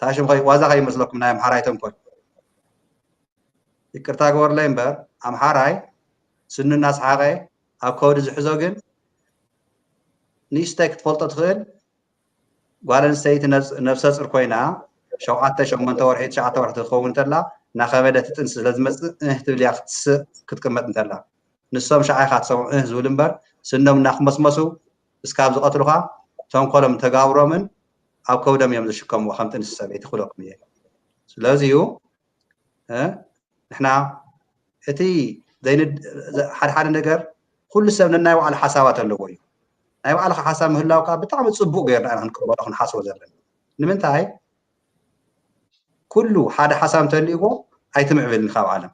ታሽም ዋዛ ከይመስለኩም ናይ ኣምሓራይ ተንኮል ይቅርታ ግበርለይ እምበር ኣምሓራይ ስኑ እናሰሓቀ ኣብ ከውዲ ዝሕዞ ግን ንእሽተይ ክትፈልጦ ትኽእል ጓል ኣንስተይቲ ነብሰ ፅር ኮይና 7-8 ወርሒ 9 ወርሒ ትኸውን እንተላ እናኸበደት ጥንሲ ስለ ዝመፅእ ትብል እያ ክትስእ ክትቅመጥ እንተላ ንሶም ሻዓይካ ትሰምዑ ዝብል እምበር ስኖም እናክመስመሱ እስካብ ዝቐትሉካ ተንኮሎም ተጋብሮምን ኣብ ከውዶም እዮም ዝሽከምዎ ከም ጥንሲ ሰበይቲ ክብለኩም እየ ስለዚሁ ንሕና እቲ ሓደ ሓደ ነገር ኩሉ ሰብ ነናይ ባዕሉ ሓሳባት ኣለዎ እዩ ናይ ባዕልካ ሓሳብ ምህላውካ ብጣዕሚ ፅቡቅ ጌርና ኢና ክንቅበሎ ክንሓስቦ ዘለና ንምንታይ ኩሉ ሓደ ሓሳብ እንተልይዎ ኣይትምዕብልን ካብ ዓለም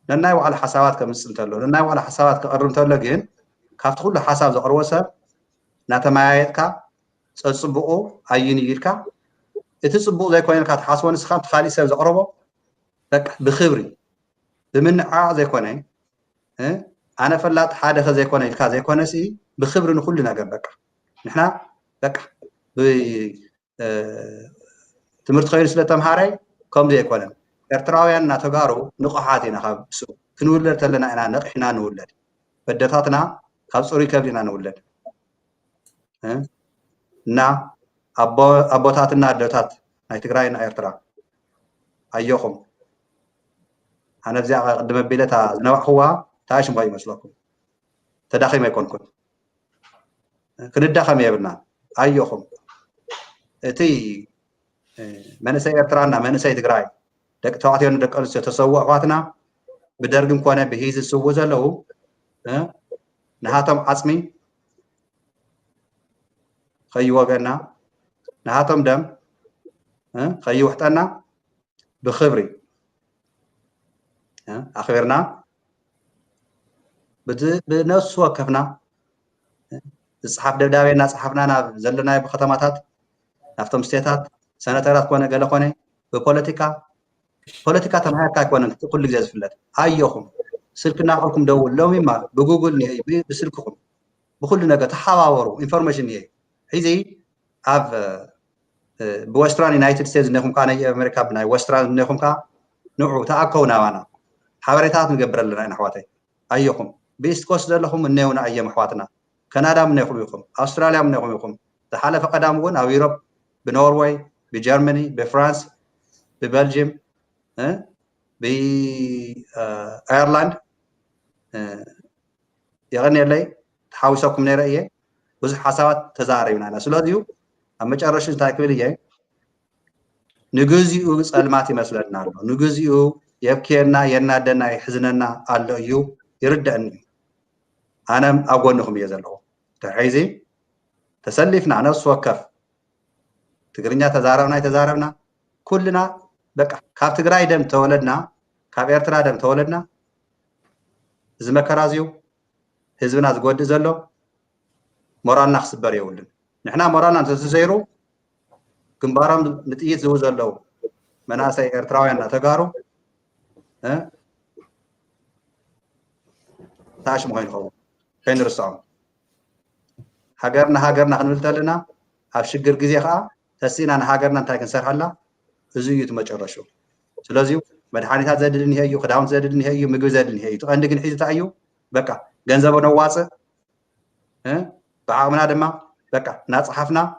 ነናይ ባዕሉ ሓሳባት ከምፅእ እንተሎ ነናይ ባዕሉ ሓሳባት ክቐርብ እንተሎ ግን ካብቲ ኩሉ ሓሳብ ዘቕርቦ ሰብ እናተመያየጥካ ፀፅቡቁ ኣይን እዩ ኢልካ እቲ ፅቡቅ ዘይኮነልካ ትሓስቦ ንስኻ እቲ ካሊእ ሰብ ዘቕርቦ በቃ ብክብሪ ብምንዓቅ ዘይኮነ ኣነ ፈላጥ ሓደ ከዘይኮነ ኢልካ ዘይኮነሲ ብክብሪ ንኩሉ ነገር በቃ ንሕና በቃ ትምህርቲ ኮይኑ ስለ ተምሃራይ ከምዚ ኣይኮነን ኤርትራውያን እናተጋሩ ንቑሓት ኢና ካብ ብሱ ክንውለድ ተለና ኢና ነቂሕና ንውለድ በደታትና ካብ ፅሩይ ከብዲ ኢና ንውለድ እና ኣቦታትና ኣዶታት ናይ ትግራይና ኤርትራ ኣየኹም أنا بزي قدم بيلتها نوع هو تعيش مغاي مسلكم تداخل ما يكون كن كندخل ما يبنا أيهم تي منسي إرترانا منسي تجراي دك تعطينا دك ألس تسوق واتنا بدرجم كونه بهيز السوق زلوا نهاتهم عصمي خيوا جنا نهاتهم دم خيوا وحتنا بخبري أخبرنا بنفس وكفنا الصحاب دبدابي الناس صحابنا زلنا بختماتات نفتم ستات سنترات كونه قال كونه ببوليتيكا تمام كا كونه كل جزء فلت أيهم سلكنا عليكم دول لو ما بجوجل نهي بسلككم بكل نجا تحاوروا انفورميشن نهي هذي أف بوستران يونايتد ستيتس نخم كان أمريكا بناي وستران نخم كا نوع تأكونا وانا حواريتات نقبر لنا نحواتي أيهم بيست كوست لهم النيونا أيام حواتنا كندا منكم يكم أستراليا منكم يكم تحالف قدامون أو يوروب بنوروي بجرماني بفرنسا ببلجيم بأيرلند يغني لي تحاوسكم نرأيه وز حسابات تزارينا أنا سلاديو أما جرشن تاكل لي نجزيو سلماتي مثلا نارو نجزيو يبكينا ينادنا يحزننا على يو يردني أنا أقولكم يزلوا تحيزي تسلفنا نفس وكف تقرنيا تزاربنا كلنا بقى كاب تقراي دم تولدنا كاب إرترا دم تولدنا زي كرازيو حزبنا زقود زلوا مرالنا خسبر يولن نحنا مرالنا تسيرو كمبارم نتيجة زلوا مناسي إرتراوينا تقارو تاش مهين خو كين رسام هاجرنا خنولتلنا أفشجر جزيها تسينا هاجرنا نتاكن سرحلا زيوت مجرشوا سلازيو مدحاني هذا زادلني هيو خدام زادلني هيو مجو زادلني هيو عندك نحيز تايو بقى جنزبو نواص بعمنا دما بقى ناس حفنا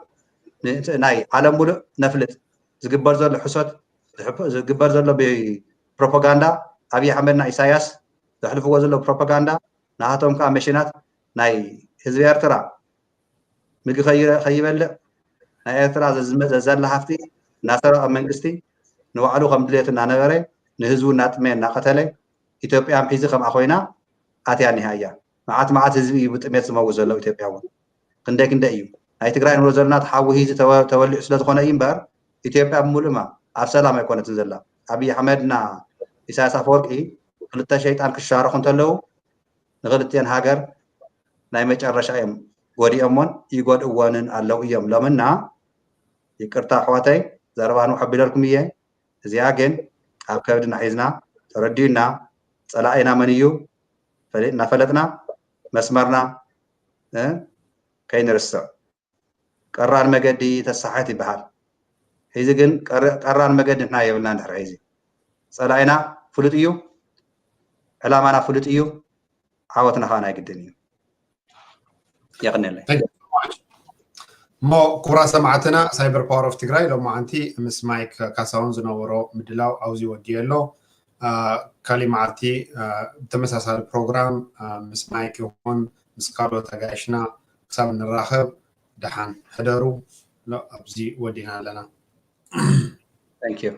ناي عالم ملء نفلت زقبر زل حسد زقبر زل ببروباغندا أبي حملنا إساياس تحلفوا زل بروباغندا نهاتهم كامشينات ناي حزب إرترا مجو خيبل ناي إرترا زل حفتي ناصر منجستي نوعلو خمدليتنا نغري نهزو ناتمين ناقتلي إثيوبيا محيزي خم أخوينا آتيا نهاية معات هزبي بتميت سماو زلو إثيوبيا ون كندا إيو هاي تقرأي نوزلنا تحاوي هيزي تولي أسلة خونا إيمبار إثيوبيا بمولما أفسلا ما يكون تنزلا أبي حمدنا إساس أفوركي قلتا شيطان كشارة خنتلو نغلتين هاجر نايمج الرشايم ودي أمون يقود أوانن اللو إيام لمنا يكرتا حواتي زربانو حبي لكم إيه زياجن أو كبدنا حيزنا تردينا صلاحنا منيو فلتنا مسمرنا كاين رسا قران مجدي تسحاتي بحال هيزجن قران مجدي نحنا يبلنا نحر هيزي صلاحنا فلتيو علامنا فلتيو عاوتنا خانا يقدنيو يغني لي مو كورا سمعتنا سايبر باور اوف تيغراي لو ما انتي مس مايك كاساون زنورو مدلاو اوزي وديلو كلماتي تمساسال بروجرام مس مايك يكون مس كارلو تاغاشنا حساب نراخب دحان حدرو لا ابزي ودينا لنا Thank you.